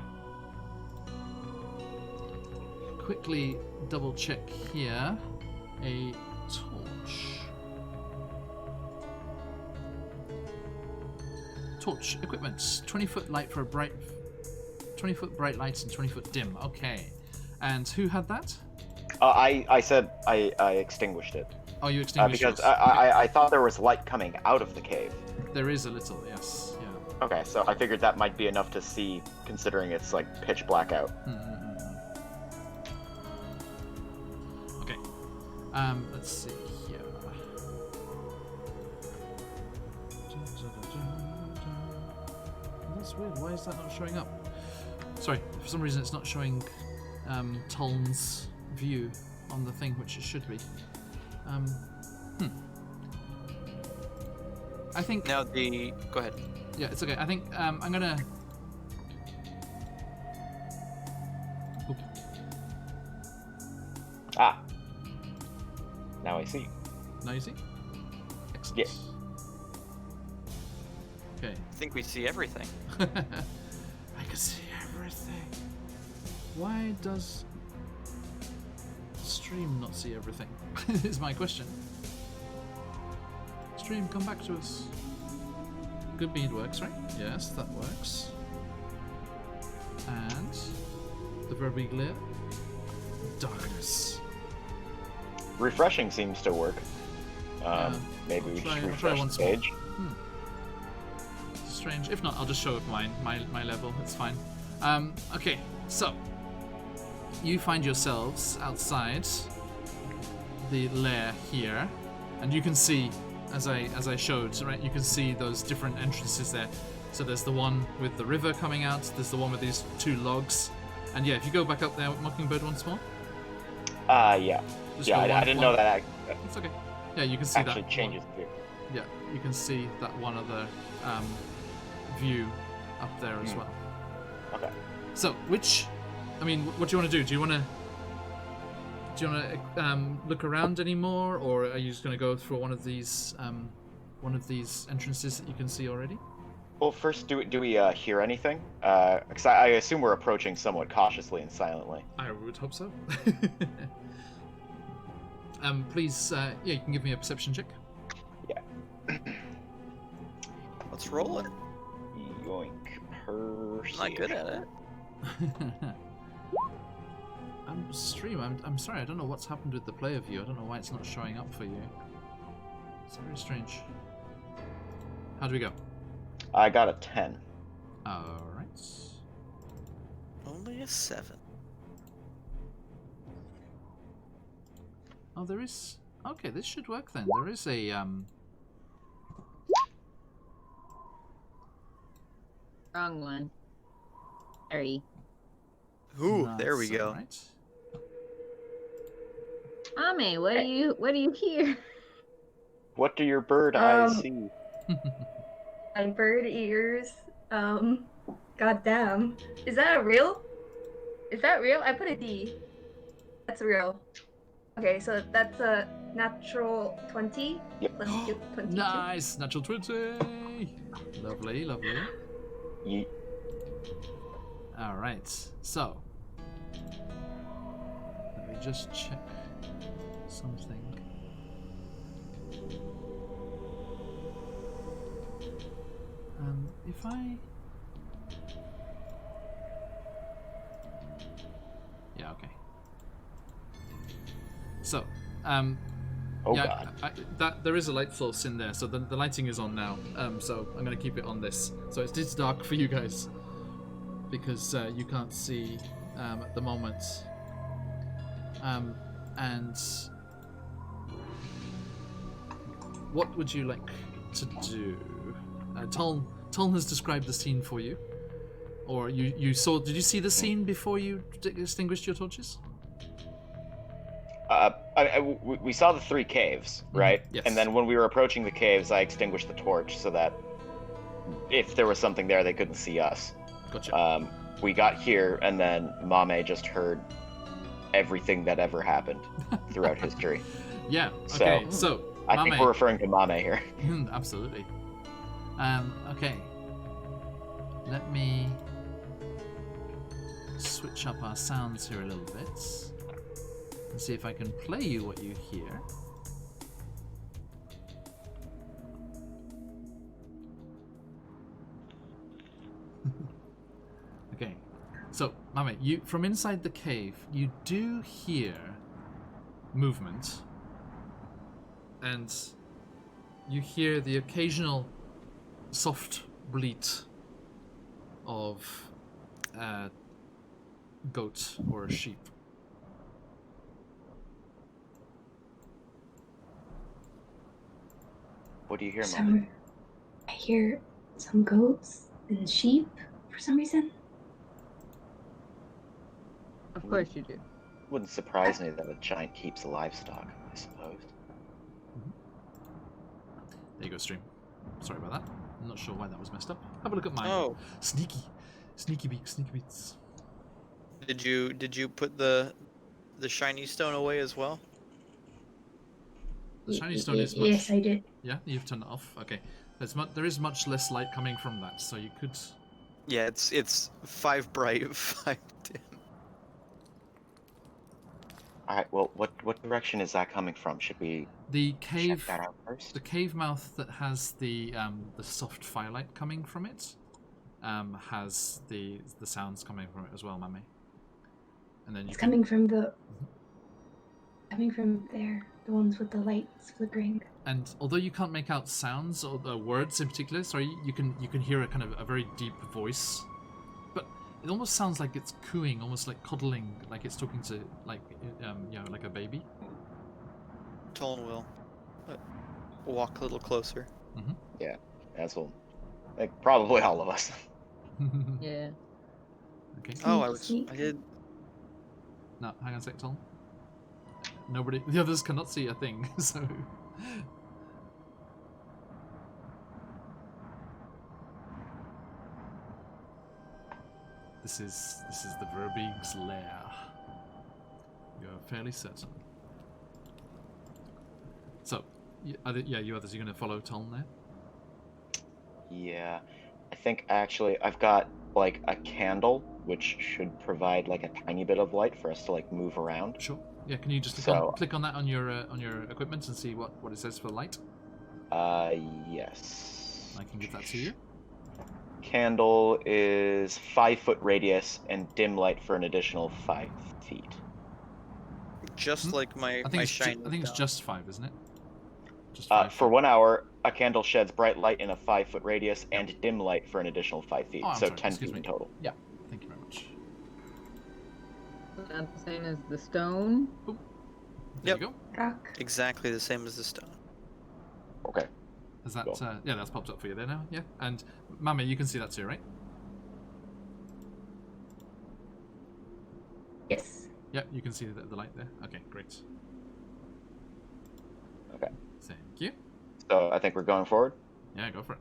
quickly double check here. A torch. Torch equipment. 20-foot light for a bright. 20-foot bright lights and 20-foot dim. Okay. And who had that?
I said I extinguished it.
Oh, you extinguished
because
yours.
I thought there was light coming out of the cave.
There is a little, yes. Yeah.
Okay, so I figured that might be enough to see, considering it's like pitch black out.
Okay. Let's see here. That's weird. Why is that not showing up? Sorry, for some reason it's not showing Tolm's view on the thing, which it should be. I think.
Now the. Go ahead.
Yeah, it's okay. I think I'm gonna. Oop.
Ah. Now I see.
Now you see? Excellent.
Yes.
Okay.
I think we see everything.
I can see everything. Why does stream not see everything? Is my question. Stream, come back to us. Good bead works, right? Yes, that works. And the verb glare. Darkness.
Refreshing seems to work. Maybe
I'll
we
try
just refresh the
once more.
page.
Strange. If not, I'll just show up my level. It's fine. Okay, so you find yourselves outside the lair here, and you can see, as I showed, right? You can see those different entrances there. So there's the one with the river coming out. There's the one with these two logs, and yeah, if you go back up there, Mockingbird once more.
Yeah.
Just
Yeah,
go
I didn't know that
It's okay. Yeah, you can see
actually
that
changes the view.
Yeah, you can see that one other view up there as well.
Okay.
So, I mean, what do you want to do? Do you want to look around anymore, or are you just going to go through one of these entrances that you can see already?
Well, first, do we hear anything? Because I assume we're approaching somewhat cautiously and silently.
I would hope so. Please, yeah, you can give me a perception check.
Yeah.
Let's roll it.
Yoink.
I'm not good at it.
I'm sorry, I don't know what's happened with the player view. I don't know why it's not showing up for you. It's very strange. How do we go?
I got a 10.
Alright.
Only a 7.
Oh, there is... Okay, this should work then. There is a,
Wrong one. Sorry.
Ooh, there we
that's
go.
alright.
Ame, what do you hear?
What do your bird eyes see?
My bird ears. Goddamn. Is that real? Is that real? I put a D. That's real. Okay, so that's a natural 20.
Yep.
Plus 22.
Nice! Natural 20! Lovely, lovely.
Yeet.
Alright, so... Let me just check something. If I... Yeah, okay. So,
Oh
yeah,
God.
there is a light source in there, so the lighting is on now. So I'm gonna keep it on this. So it's dark for you guys because you can't see at the moment. And what would you like to do? Toln has described the scene for you, or you saw. Did you see the scene before you extinguished your torches?
We saw the 3 caves, right?
Yes.
And then when we were approaching the caves, I extinguished the torch so that if there was something there, they couldn't see us.
Gotcha.
We got here, and then Mame just heard everything that ever happened throughout history.
Yeah. Okay. So
I think we're referring to Mame here.
Absolutely. Okay. Let me switch up our sounds here a little bit and see if I can play you what you hear. Okay. So, Mame, you from inside the cave, you do hear movement, and you hear the occasional soft bleat of a goat or a sheep.
What do you hear, Mame?
I hear some goats and sheep for some reason.
Of course you do.
Wouldn't surprise me that a giant keeps livestock, I suppose.
There you go, stream. Sorry about that. I'm not sure why that was messed up. Have a look at mine.
Oh,
Sneaky beats.
did you put the shiny stone away as well?
The shiny stone is much...
Yes, I did.
Yeah, you've turned it off. Okay. There is much less light coming from that, so you could...
Yeah, it's 5 bright, 5 dim.
Alright, well, what direction is that coming from? Should we
The cave...
check that out first?
The cave mouth that has the soft firelight coming from it has the sounds coming from it as well, Mame. And then you
It's
can...
coming from there, the ones with the lights flickering.
And although you can't make out sounds or the words in particular, sorry, you can hear a kind of a very deep voice, but it almost sounds like it's cooing, almost like coddling, like it's talking to like like a baby.
Toln will walk a little closer.
Yeah, that's what. Like probably all of us.
Yeah.
Okay.
Oh, I
Sneak.
did.
No, hang on a sec, Tom. The others cannot see a thing, so. This is the Verbig's lair. You're fairly certain. So, you others, you're going to follow Tom there?
Yeah, I think actually I've got like a candle, which should provide like a tiny bit of light for us to like move around.
Sure. Yeah, can you just click on that on your equipment and see what it says for light?
Yes.
I can give that to you.
Candle is 5-foot radius and dim light for an additional 5 feet.
Just like my
I think
shiny.
I think it's
stone.
just 5, isn't it? Just 5.
For 1 hour, a candle sheds bright light in a 5-foot radius and dim light for an additional 5 feet,
Oh, I'm
so
sorry,
10
excuse
feet
me.
in total.
Yeah. Thank you very much.
Not the same as the stone.
There
Yep.
you go.
Rock.
Exactly the same as the stone.
Okay.
Is that
Cool.
yeah? That's popped up for you there now. Yeah, and Mame, you can see that too, right?
Yes.
Yeah, you can see the light there. Okay, great.
Okay.
Thank you.
So I think we're going forward.
Yeah, go for it.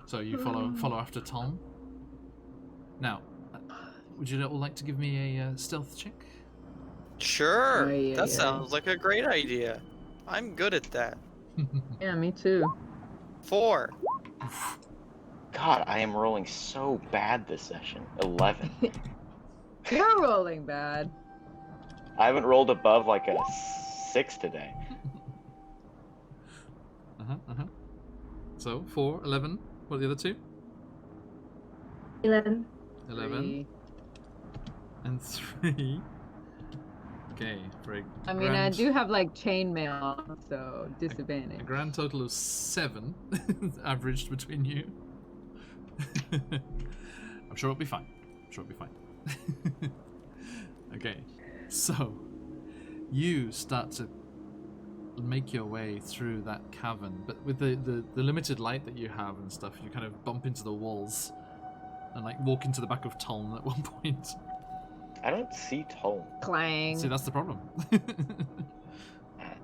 So you follow after Tom. Now, would you all like to give me a stealth check?
Sure.
Aye, aye,
That
aye.
sounds like a great idea. I'm good at that.
Yeah, me too.
4.
God, I am rolling so bad this session. 11.
You're rolling bad.
I haven't rolled above like a 6 today.
So 4, 11. What are the other two?
11.
11
Three.
and 3. Okay, for a
I mean, I
grand-
do have like chainmail, so
a
disadvantage.
grand total of 7 averaged between you. I'm sure it'll be fine. Okay, so you start to make your way through that cavern, but with the limited light that you have and stuff, you kind of bump into the walls and like walk into the back of Toln at one point.
I don't see Toln.
Clang.
See, that's the problem.
There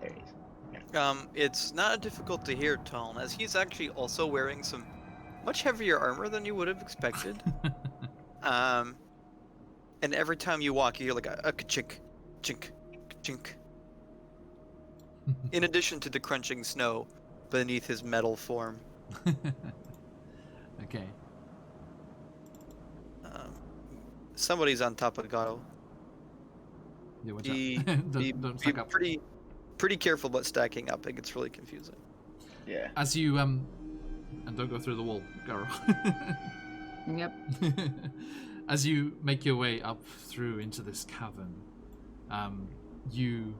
he is.
It's not difficult to hear Tone, as he's actually also wearing some much heavier armor than you would have expected. And every time you walk, you hear like a ka-chink, chink, chink. In addition to the crunching snow beneath his metal form.
Okay.
Somebody's on top of Gato.
Yeah, watch
Be,
out.
be,
don't
be
stack up.
pretty careful about stacking up. It gets really confusing.
Yeah.
As you and don't go through the wall, Garo.
Yep.
As you make your way up through into this cavern, you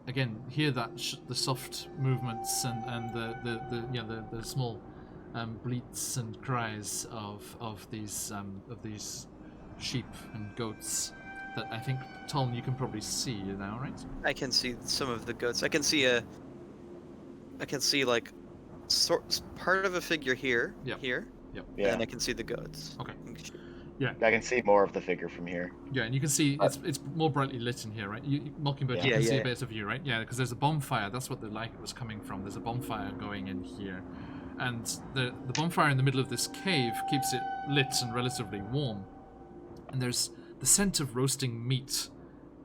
again hear that the soft movements and the small bleats and cries of these sheep and goats that I think, Tom, you can probably see now, right?
I can see some of the goats. I can see like part of a figure here,
Yep.
here,
Yeah.
and I can see the goats.
Okay.
I can see more of the figure from here.
Yeah, and you can see it's more brightly lit in here, right? Mockingbird, you
Yeah.
can see
Yeah.
a bit of you, right? Yeah, because there's a bonfire. That's what the light was coming from. There's a bonfire going in here. And the bonfire in the middle of this cave keeps it lit and relatively warm. And there's the scent of roasting meat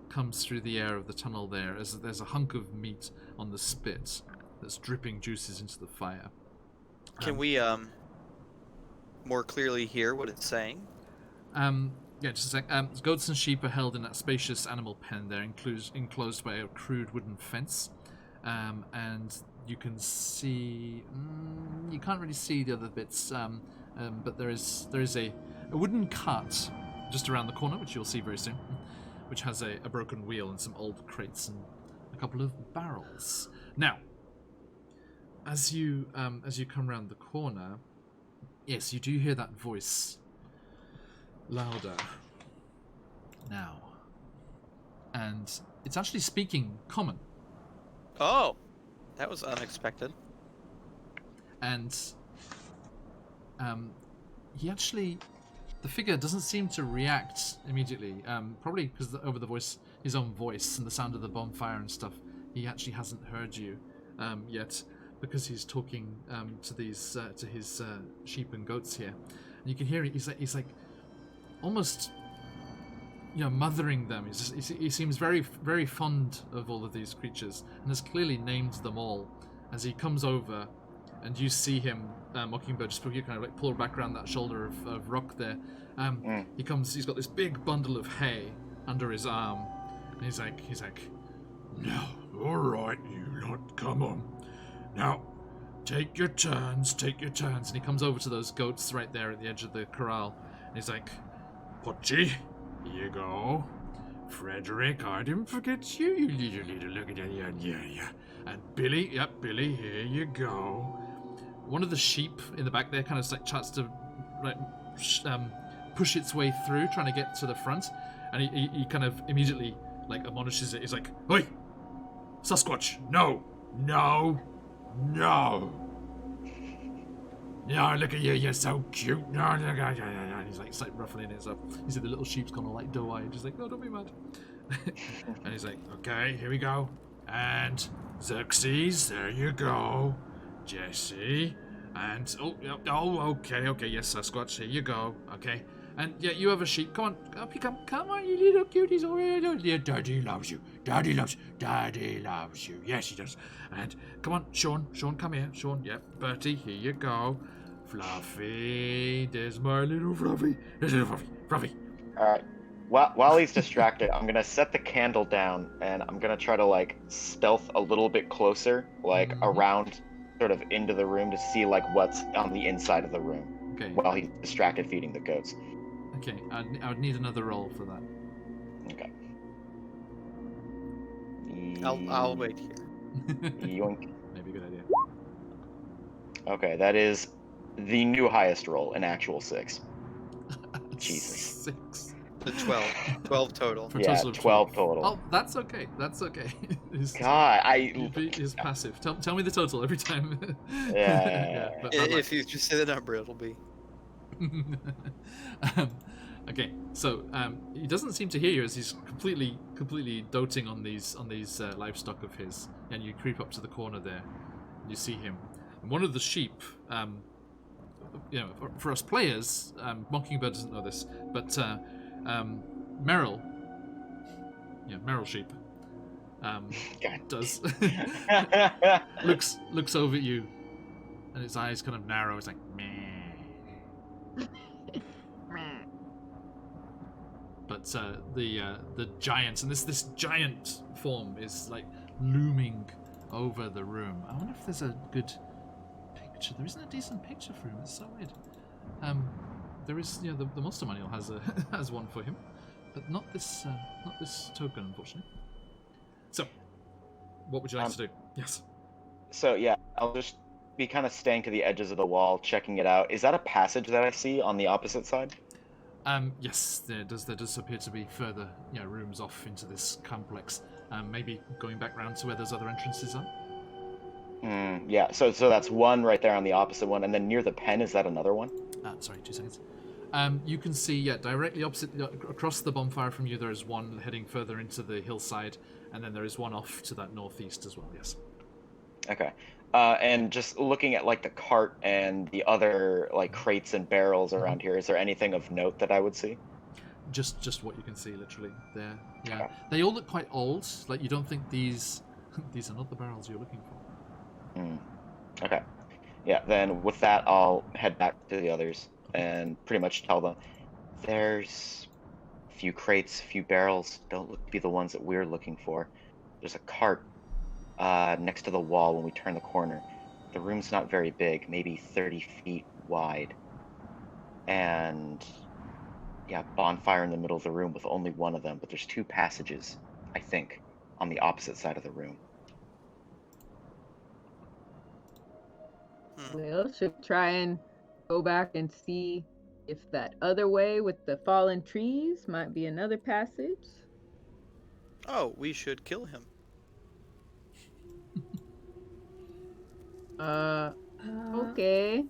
comes through the air of the tunnel there, as there's a hunk of meat on the spit that's dripping juices into the fire.
Can we more clearly hear what it's saying?
Yeah, just a sec. Goats and sheep are held in that spacious animal pen there, enclosed by a crude wooden fence. And you can see... you can't really see the other bits, but there is a wooden cart just around the corner, which you'll see very soon, which has a broken wheel and some old crates and a couple of barrels. Now, as you come around the corner, yes, you do hear that voice louder now, and it's actually speaking common.
Oh, that was unexpected.
And the figure doesn't seem to react immediately, probably because over his own voice and the sound of the bonfire and stuff, he actually hasn't heard you yet, because he's talking to his sheep and goats here, and you can hear it. He's like almost, mothering them. He seems very, very fond of all of these creatures and has clearly named them all. As he comes over, and you see him, Mockingbird, just kind of like pull back around that shoulder of rock there. He's got this big bundle of hay under his arm, and he's like, "No, all right, you lot, come on. Now, take your turns. And he comes over to those goats right there at the edge of the corral, and he's like, "Potty, here you go. Frederick, I didn't forget you. You need to look at it. Yeah. And Billy, Billy, here you go." One of the sheep in the back there kind of like starts to push its way through, trying to get to the front, and he kind of immediately like admonishes it. He's like, "Oi, Sasquatch, no. No, look at you, you're so cute. No. And he's like ruffling it up. You see the little sheep's gonna like doe-eyed, just like, "Oh, don't be mad." And he's like, "Okay, here we go. And Xerxes, there you go. Jesse, and okay, yes, Sasquatch, here you go. Okay, and yeah, you have a sheep. Come on, up you come. Come on, you little cuties. Oh, yeah, Daddy loves you. Daddy loves you. Yes, he does. And come on, Sean, come here. Sean, yep. Bertie, here you go. Fluffy, there's my little Fluffy. Fluffy.
All right. While he's distracted, I'm gonna set the candle down, and I'm gonna try to like stealth a little bit closer, like around, sort of into the room to see like what's on the inside of the room.
Okay.
While he's distracted feeding the goats.
Okay, I would need another roll for that.
Okay.
I'll wait here.
Yoink.
Maybe a good idea.
Okay, that is the new highest roll, an actual 6. Jesus.
6.
The 12. 12 total.
For a
Yeah,
total of
12 total.
Oh, that's okay. That's okay.
God,
You beat his passive. Tell me the total every time.
Yeah.
But not
If you just say the number, it'll be.
Okay, so he doesn't seem to hear you as he's completely doting on these livestock of his, and you creep up to the corner there, and you see him, and one of the sheep. For us players, Mockingbird doesn't know this, but Merrill, Merrill sheep, does looks over at you, and his eyes kind of narrow. It's like meh. But the giant, and this giant form is like looming over the room. I wonder if there's a good picture. There isn't a decent picture for him. It's so weird. There is, the monster manual has has one for him, but not this token, unfortunately. So, what would you like to do? Yes.
So yeah, I'll just be kind of staying to the edges of the wall, checking it out. Is that a passage that I see on the opposite side?
Yes, there does appear to be further rooms off into this complex. Maybe going back round to where those other entrances are.
Yeah. So that's one right there on the opposite one, and then near the pen, is that another one?
Sorry, 2 seconds. You can see, directly opposite, across the bonfire from you, there is one heading further into the hillside, and then there is one off to that northeast as well. Yes.
Okay. And just looking at like the cart and the other like crates and barrels around here, is there anything of note that I would see?
Just what you can see, literally there. Yeah,
Okay.
They all look quite old. Like you don't think these are not the barrels you're looking for.
Okay. Yeah. Then with that, I'll head back to the others and pretty much tell them there's a few crates, a few barrels. Don't look to be the ones that we're looking for. There's a cart next to the wall when we turn the corner. The room's not very big, maybe 30 feet wide. And yeah, bonfire in the middle of the room with only one of them, but there's 2 passages, I think, on the opposite side of the room.
Well, should we try and go back and see if that other way with the fallen trees might be another passage?
Oh, we should kill him.
Okay.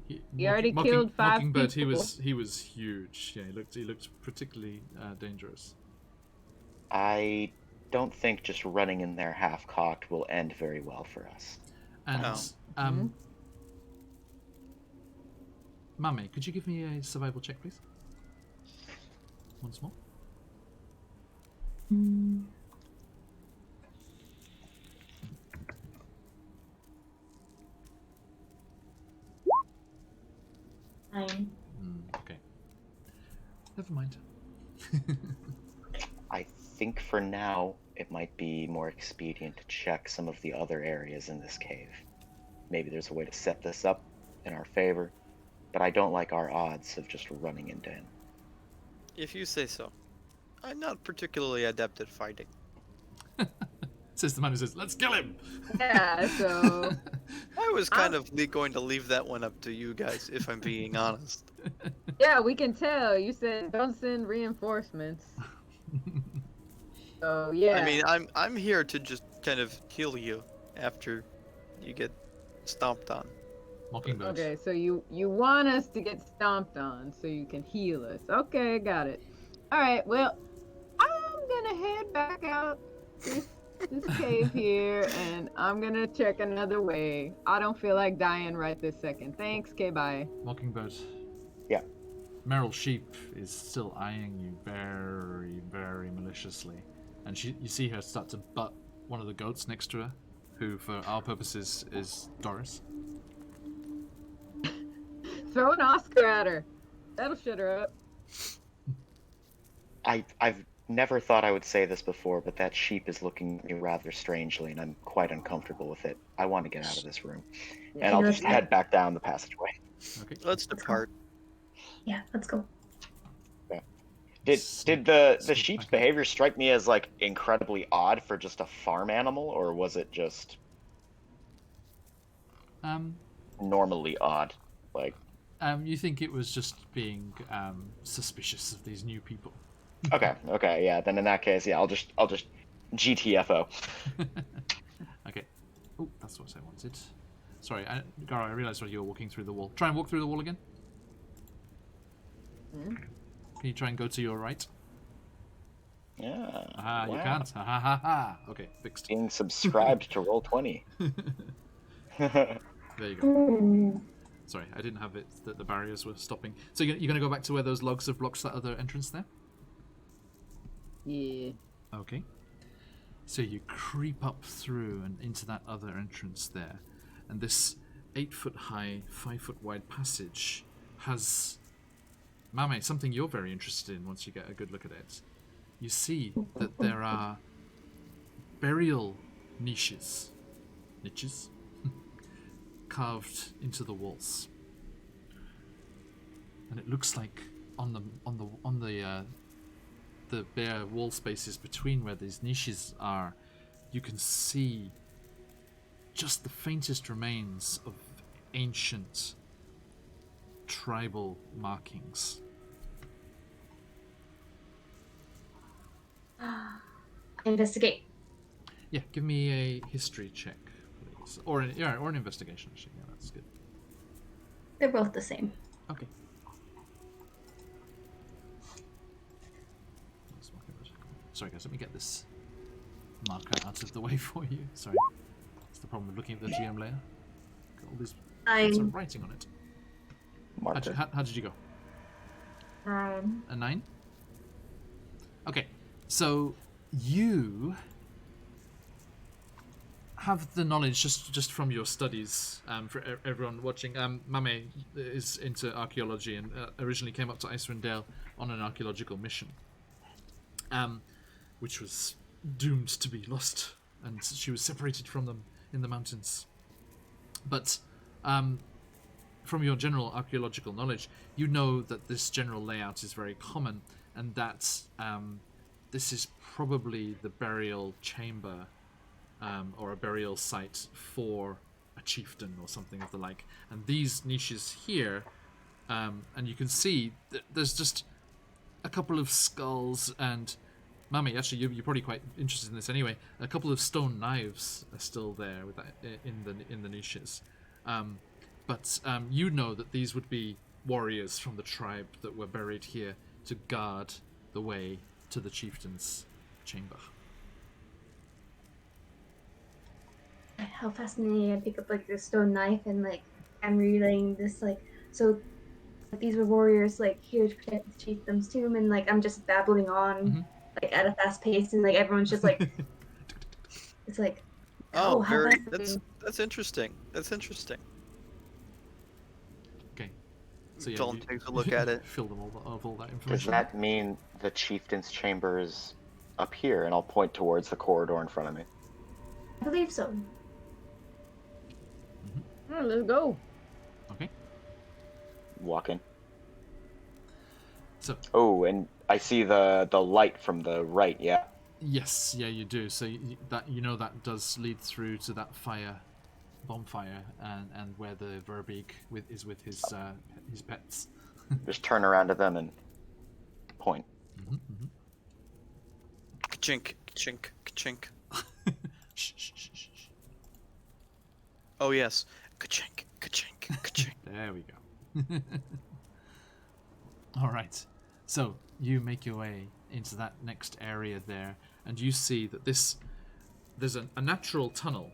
He already
Mocking-
killed 5
Mockingbird,
people.
he was huge. Yeah, he looked particularly dangerous.
I don't think just running in there half-cocked will end very well for us.
And
Oh.
Mame, could you give me a survival check, please? Once more.
Fine.
Okay. Never mind.
I think for now it might be more expedient to check some of the other areas in this cave. Maybe there's a way to set this up in our favor, but I don't like our odds of just running into him.
If you say so. I'm not particularly adept at fighting.
Says the man who says, "Let's kill him."
Yeah, so
I was kind of going to leave that one up to you guys, if I'm being honest.
yeah, we can tell. You said don't send reinforcements. So yeah.
I mean, I'm here to just kind of heal you after you get stomped on.
Mockingbird.
Okay, so you want us to get stomped on so you can heal us. Okay, got it. All right, well, I'm gonna head back out this cave here, and I'm gonna check another way. I don't feel like dying right this second. Thanks. Okay, bye.
Mockingbird.
Yeah.
Meryl Sheep is still eyeing you very, very maliciously, and you see her start to butt one of the goats next to her, who, for our purposes, is Doris.
Throw an Oscar at her. That'll shut her up.
I've never thought I would say this before, but that sheep is looking at me rather strangely, and I'm quite uncomfortable with it. I want to get out of this room.
Yeah.
And I'll just head back down the passageway.
Okay.
Let's depart.
Yeah, let's go.
Did the
Sneak
sheep's
back in.
behavior strike me as like incredibly odd for just a farm animal, or was it just
Um,
normally odd? Like,
you think it was just being suspicious of these new people?
okay, yeah. Then in that case, yeah, I'll just GTFO.
Okay. Oh, that's what I wanted. Sorry, Gara, I realised you were walking through the wall. Try and walk through the wall again.
Hmm?
Can you try and go to your right?
Yeah.
Ah, you
wow.
can't. Ha ha ha ha. Okay, fixed.
Being subscribed to Roll20.
There you go.
Ooh.
Sorry, I didn't have it that the barriers were stopping. So you're going to go back to where those logs have blocked that other entrance there?
Yeah.
Okay. So you creep up through and into that other entrance there. And this 8-foot high, 5-foot wide passage has, Mame, something you're very interested in once you get a good look at it. You see that there are burial niches carved into the walls, and it looks like on the bare wall spaces between where these niches are, you can see just the faintest remains of ancient tribal markings.
Investigate.
Yeah, give me a history check, please, or an investigation. Actually, yeah, that's good.
They're both the same.
Okay. Sorry, guys. Let me get this marker out of the way for you. Sorry, that's the problem with looking at the GM layer. Got all these bits of writing on it.
Marker.
How did you go? A 9? Okay, so you have the knowledge just from your studies. For everyone watching, Mame is into archaeology and originally came up to Icewind Dale on an archaeological mission, which was doomed to be lost, and she was separated from them in the mountains. But from your general archaeological knowledge, you know that this general layout is very common, and that this is probably the burial chamber or a burial site for a chieftain or something of the like. And these niches here, and you can see there's just a couple of skulls and... Mami, actually, you're probably quite interested in this anyway. A couple of stone knives are still there with that, in the niches. But you know that these would be warriors from the tribe that were buried here to guard the way to the chieftain's chamber.
How fascinating! I pick up like this stone knife and like I'm relaying this like so. These were warriors like here to protect the chieftain's tomb, and like I'm just babbling on like at a fast pace, and like everyone's just like it's like
Oh,
how
very.
fascinating.
That's interesting. That's interesting.
Okay. So yeah,
Dalton
you
takes a look at it.
fill them all of all that
Does
information.
that mean the chieftain's chamber is up here? And I'll point towards the corridor in front of me.
I believe so.
Alright, let's go.
Okay.
Walk in.
So
Oh, and I see the light from the right. Yeah.
yes, yeah, you do. So that does lead through to that bonfire, and where the Verbeeg is with his pets.
Just turn around to them and point.
Ka-chink, ka-chink, ka-chink.
Shh, shh, shh, shh.
Oh yes. Ka-chink, ka-chink, ka-chink.
There we go. All right. So you make your way into that next area there, and you see that there's a natural tunnel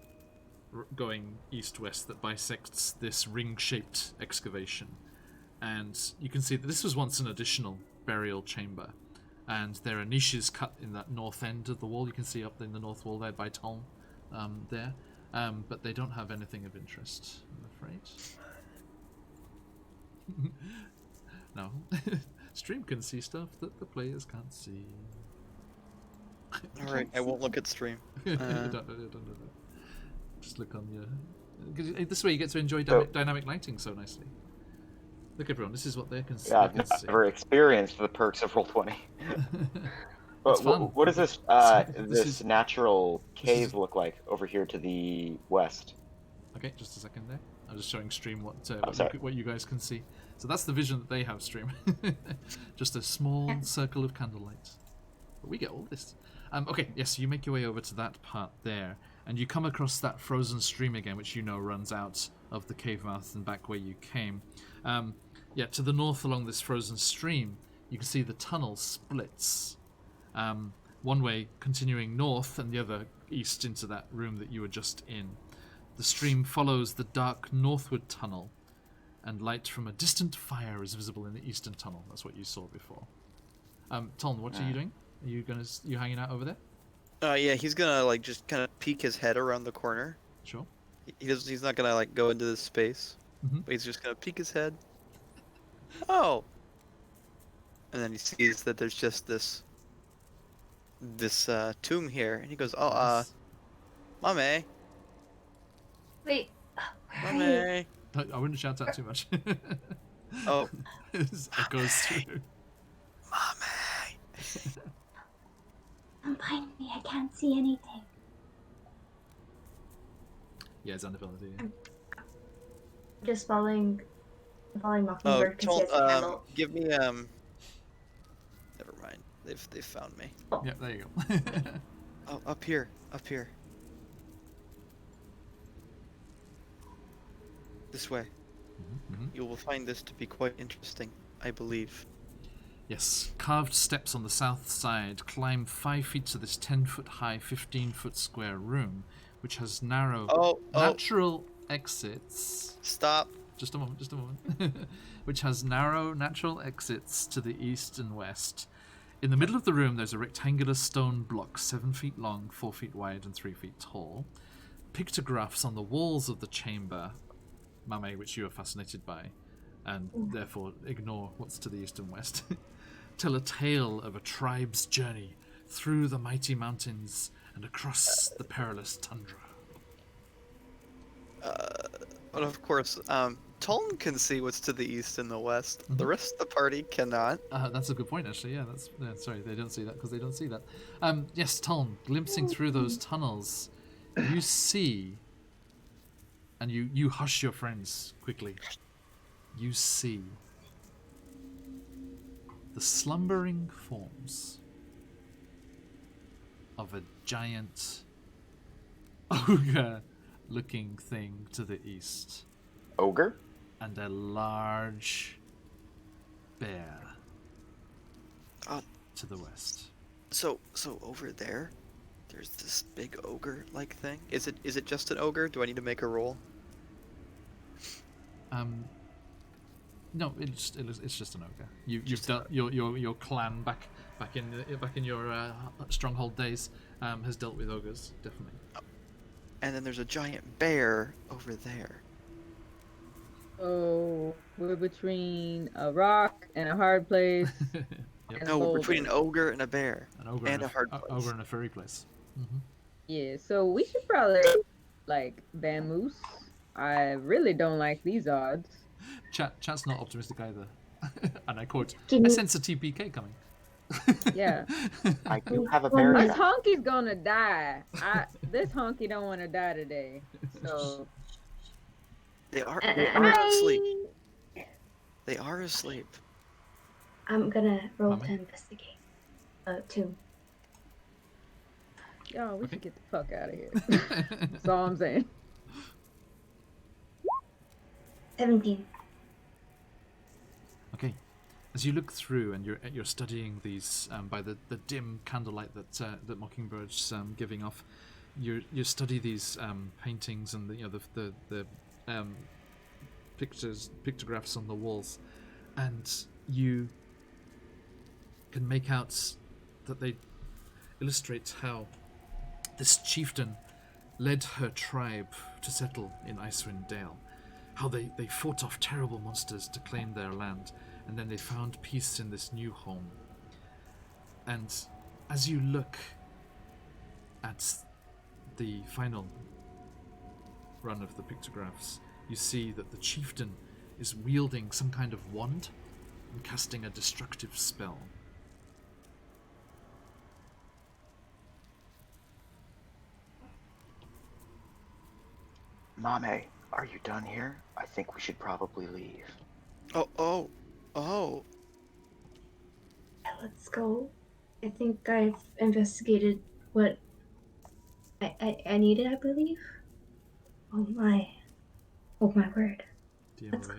going east-west that bisects this ring-shaped excavation, and you can see that this was once an additional burial chamber, and there are niches cut in that north end of the wall. You can see up in the north wall there by Tolm, there, but they don't have anything of interest, I'm afraid. No. Stream can see stuff that the players can't see.
Alright, I won't look at stream.
Don't do that. Just look on your... 'cause this way you get to enjoy
So-
dynamic lighting so nicely. Look, everyone, this is what they can see.
Yeah, I've never experienced the perks of Roll20.
It's
But
fun.
what does this
This
this
is-
natural
this is-
cave look like over here to the west?
Okay, just a second there. I'm just showing stream
sorry.
what you guys can see. So that's the vision that they have, stream. Just a small circle of candlelight. But we get all this. Okay, yes, you make your way over to that part there, and you come across that frozen stream again, which you know runs out of the cave mouth and back where you came. Yeah, to the north along this frozen stream, you can see the tunnel splits. One way continuing north and the other east into that room that you were just in. The stream follows the dark northward tunnel, and light from a distant fire is visible in the eastern tunnel. That's what you saw before. Ton, what are you doing? Are you hanging out over there?
Yeah, he's gonna like just kind of peek his head around the corner.
Sure.
He's not gonna like go into this space,
Mhm.
but he's just gonna peek his head. Oh. And then he sees that there's just this tomb here, and he goes, "Oh,
Yes.
Mame,
Wait, where are you?
Mame."
I wouldn't shout out too much.
Oh,
It goes through.
Mame.
Come behind me. I can't see anything.
Yeah, it's invisibility. Yeah.
Just following
Oh,
Mockingbird because he has a candle.
give me Never mind. They've found me.
Yeah, there you go.
Oh, up here, up here. This way.
Mhm.
You will find this to be quite interesting, I believe.
Yes, carved steps on the south side climb 5 feet to this 10-foot high, 15-foot square room, which has narrow,
Oh,
natural exits.
stop.
Just a moment, which has narrow, natural exits to the east and west. In the middle of the room, there's a rectangular stone block, 7 feet long, 4 feet wide, and 3 feet tall. Pictographs on the walls of the chamber, Mame, which you are fascinated by, and therefore ignore what's to the east and west, tell a tale of a tribe's journey through the mighty mountains and across the perilous tundra.
But of course, Toln can see what's to the east and the west. The
Mhm.
rest of the party cannot.
That's a good point, actually. Yeah, sorry, they don't see that because they don't see that. Yes, Tom, glimpsing through those tunnels, you see, and you hush your friends quickly. You see the slumbering forms of a giant ogre-looking thing to the east,
Ogre?
and a large bear
Uh,
to the west.
So over there, there's this big ogre-like thing. Is it just an ogre? Do I need to make a roll?
No, it's just an ogre. You've dealt your clan back in your stronghold days has dealt with ogres, definitely.
And then there's a giant bear over there.
So we're between a rock and a hard place.
Yep.
And
No, we're
boulder.
between an ogre and a bear.
An ogre
And a hard place.
ogre in a furry place. Mm-hmm.
Yeah, so we should probably like vamoose. I really don't like these odds.
Chat's not optimistic either, and I quote:
Can
"I
you-
sense a TPK coming."
Yeah.
I do have a bear
This
trap.
honky's gonna die. This honky don't want to die today. So
They are
Hi.
asleep. They are asleep.
I'm gonna roll
Mama?
to investigate. 2.
yo, we
Okay.
should get the fuck out of here. That's all I'm saying.
17.
Okay, as you look through and you're studying these by the dim candlelight that Mockingbird's giving off, you study these paintings and the pictographs on the walls, and you can make out that they illustrate how this chieftain led her tribe to settle in Icewind Dale. How they fought off terrible monsters to claim their land, and then they found peace in this new home. And as you look at the final run of the pictographs, you see that the chieftain is wielding some kind of wand and casting a destructive spell.
Mame, are you done here? I think we should probably leave.
Oh.
Yeah, let's go. I think I've investigated what I needed, I believe. Oh my word.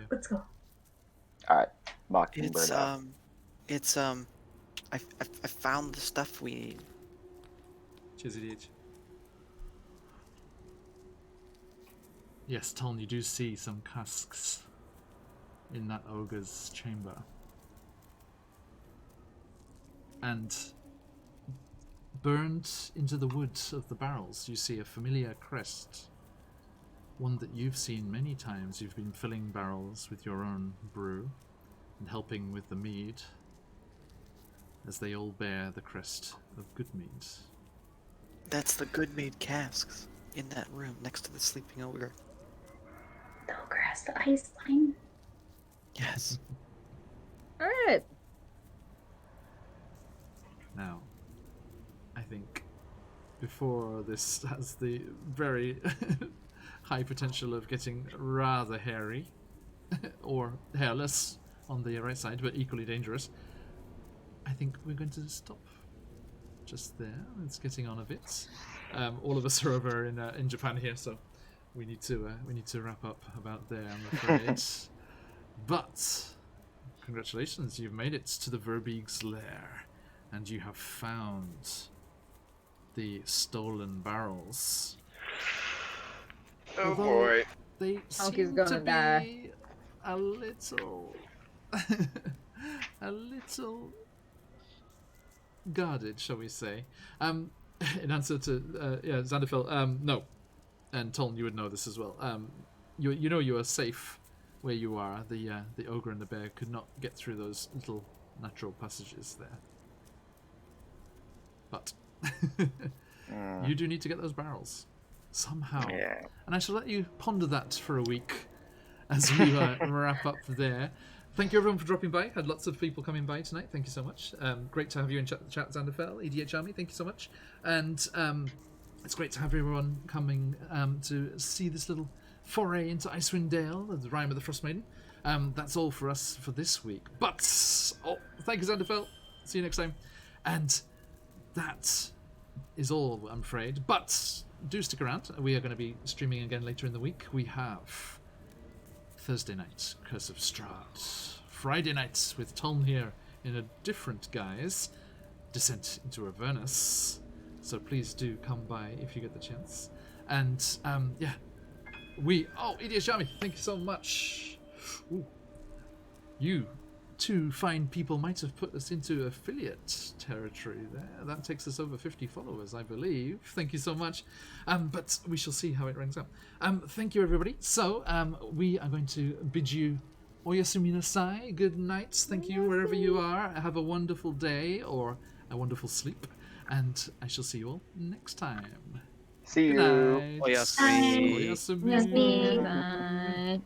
Let's go.
Alright, Mockingbird
It's
out.
I found the stuff we need.
Cheers, EDH. Yes, Talon, you do see some casks in that ogre's chamber. And burned into the wood of the barrels, you see a familiar crest. One that you've seen many times. You've been filling barrels with your own brew and helping with the mead, as they all bear the crest of Goodmead.
That's the Goodmead casks in that room next to the sleeping ogre.
The ogre has the ice line.
Yes.
Alright.
Now, I think before this has the very high potential of getting rather hairy, or hairless on the right side, but equally dangerous, I think we're going to stop just there. It's getting on a bit. All of us are over in Japan here, so we need to wrap up about there, I'm afraid. But congratulations, you've made it to the Verbeeg's lair, and you have found the stolen barrels.
Oh
Although
boy.
they
Honky's
seem
gonna
to
die.
be a little a little guarded, shall we say. In answer to Xanderfell, no. And Toln, you would know this as well. You know you are safe where you are. The ogre and the bear could not get through those little natural passages there. But you do need to get those barrels somehow.
Yeah.
And I shall let you ponder that for a week as we wrap up there. Thank you everyone for dropping by. Had lots of people coming by tonight. Thank you so much. Great to have you in chat, Xanderfell, EDH Army. Thank you so much. And it's great to have everyone coming to see this little foray into Icewind Dale, the Rime of the Frostmaiden. That's all for us for this week. But thank you, Xanderfell. See you next time. And that is all, I'm afraid. But do stick around. We are going to be streaming again later in the week. We have Thursday night, Curse of Strahd. Friday nights with Tom here in a different guise, Descent into Avernus. So please do come by if you get the chance. And EDH Army, thank you so much. Ooh. You two fine people might have put us into affiliate territory there. That takes us over 50 followers, I believe. Thank you so much. But we shall see how it rings out. Thank you, everybody. So we are going to bid you oyasumi nasai. Good night. Thank you wherever you are. Have a wonderful day or a wonderful sleep. And I shall see you all next time.
See
Good
you.
night.
Oyasumi.
Oyasumi.
Oyasumi.
Bye.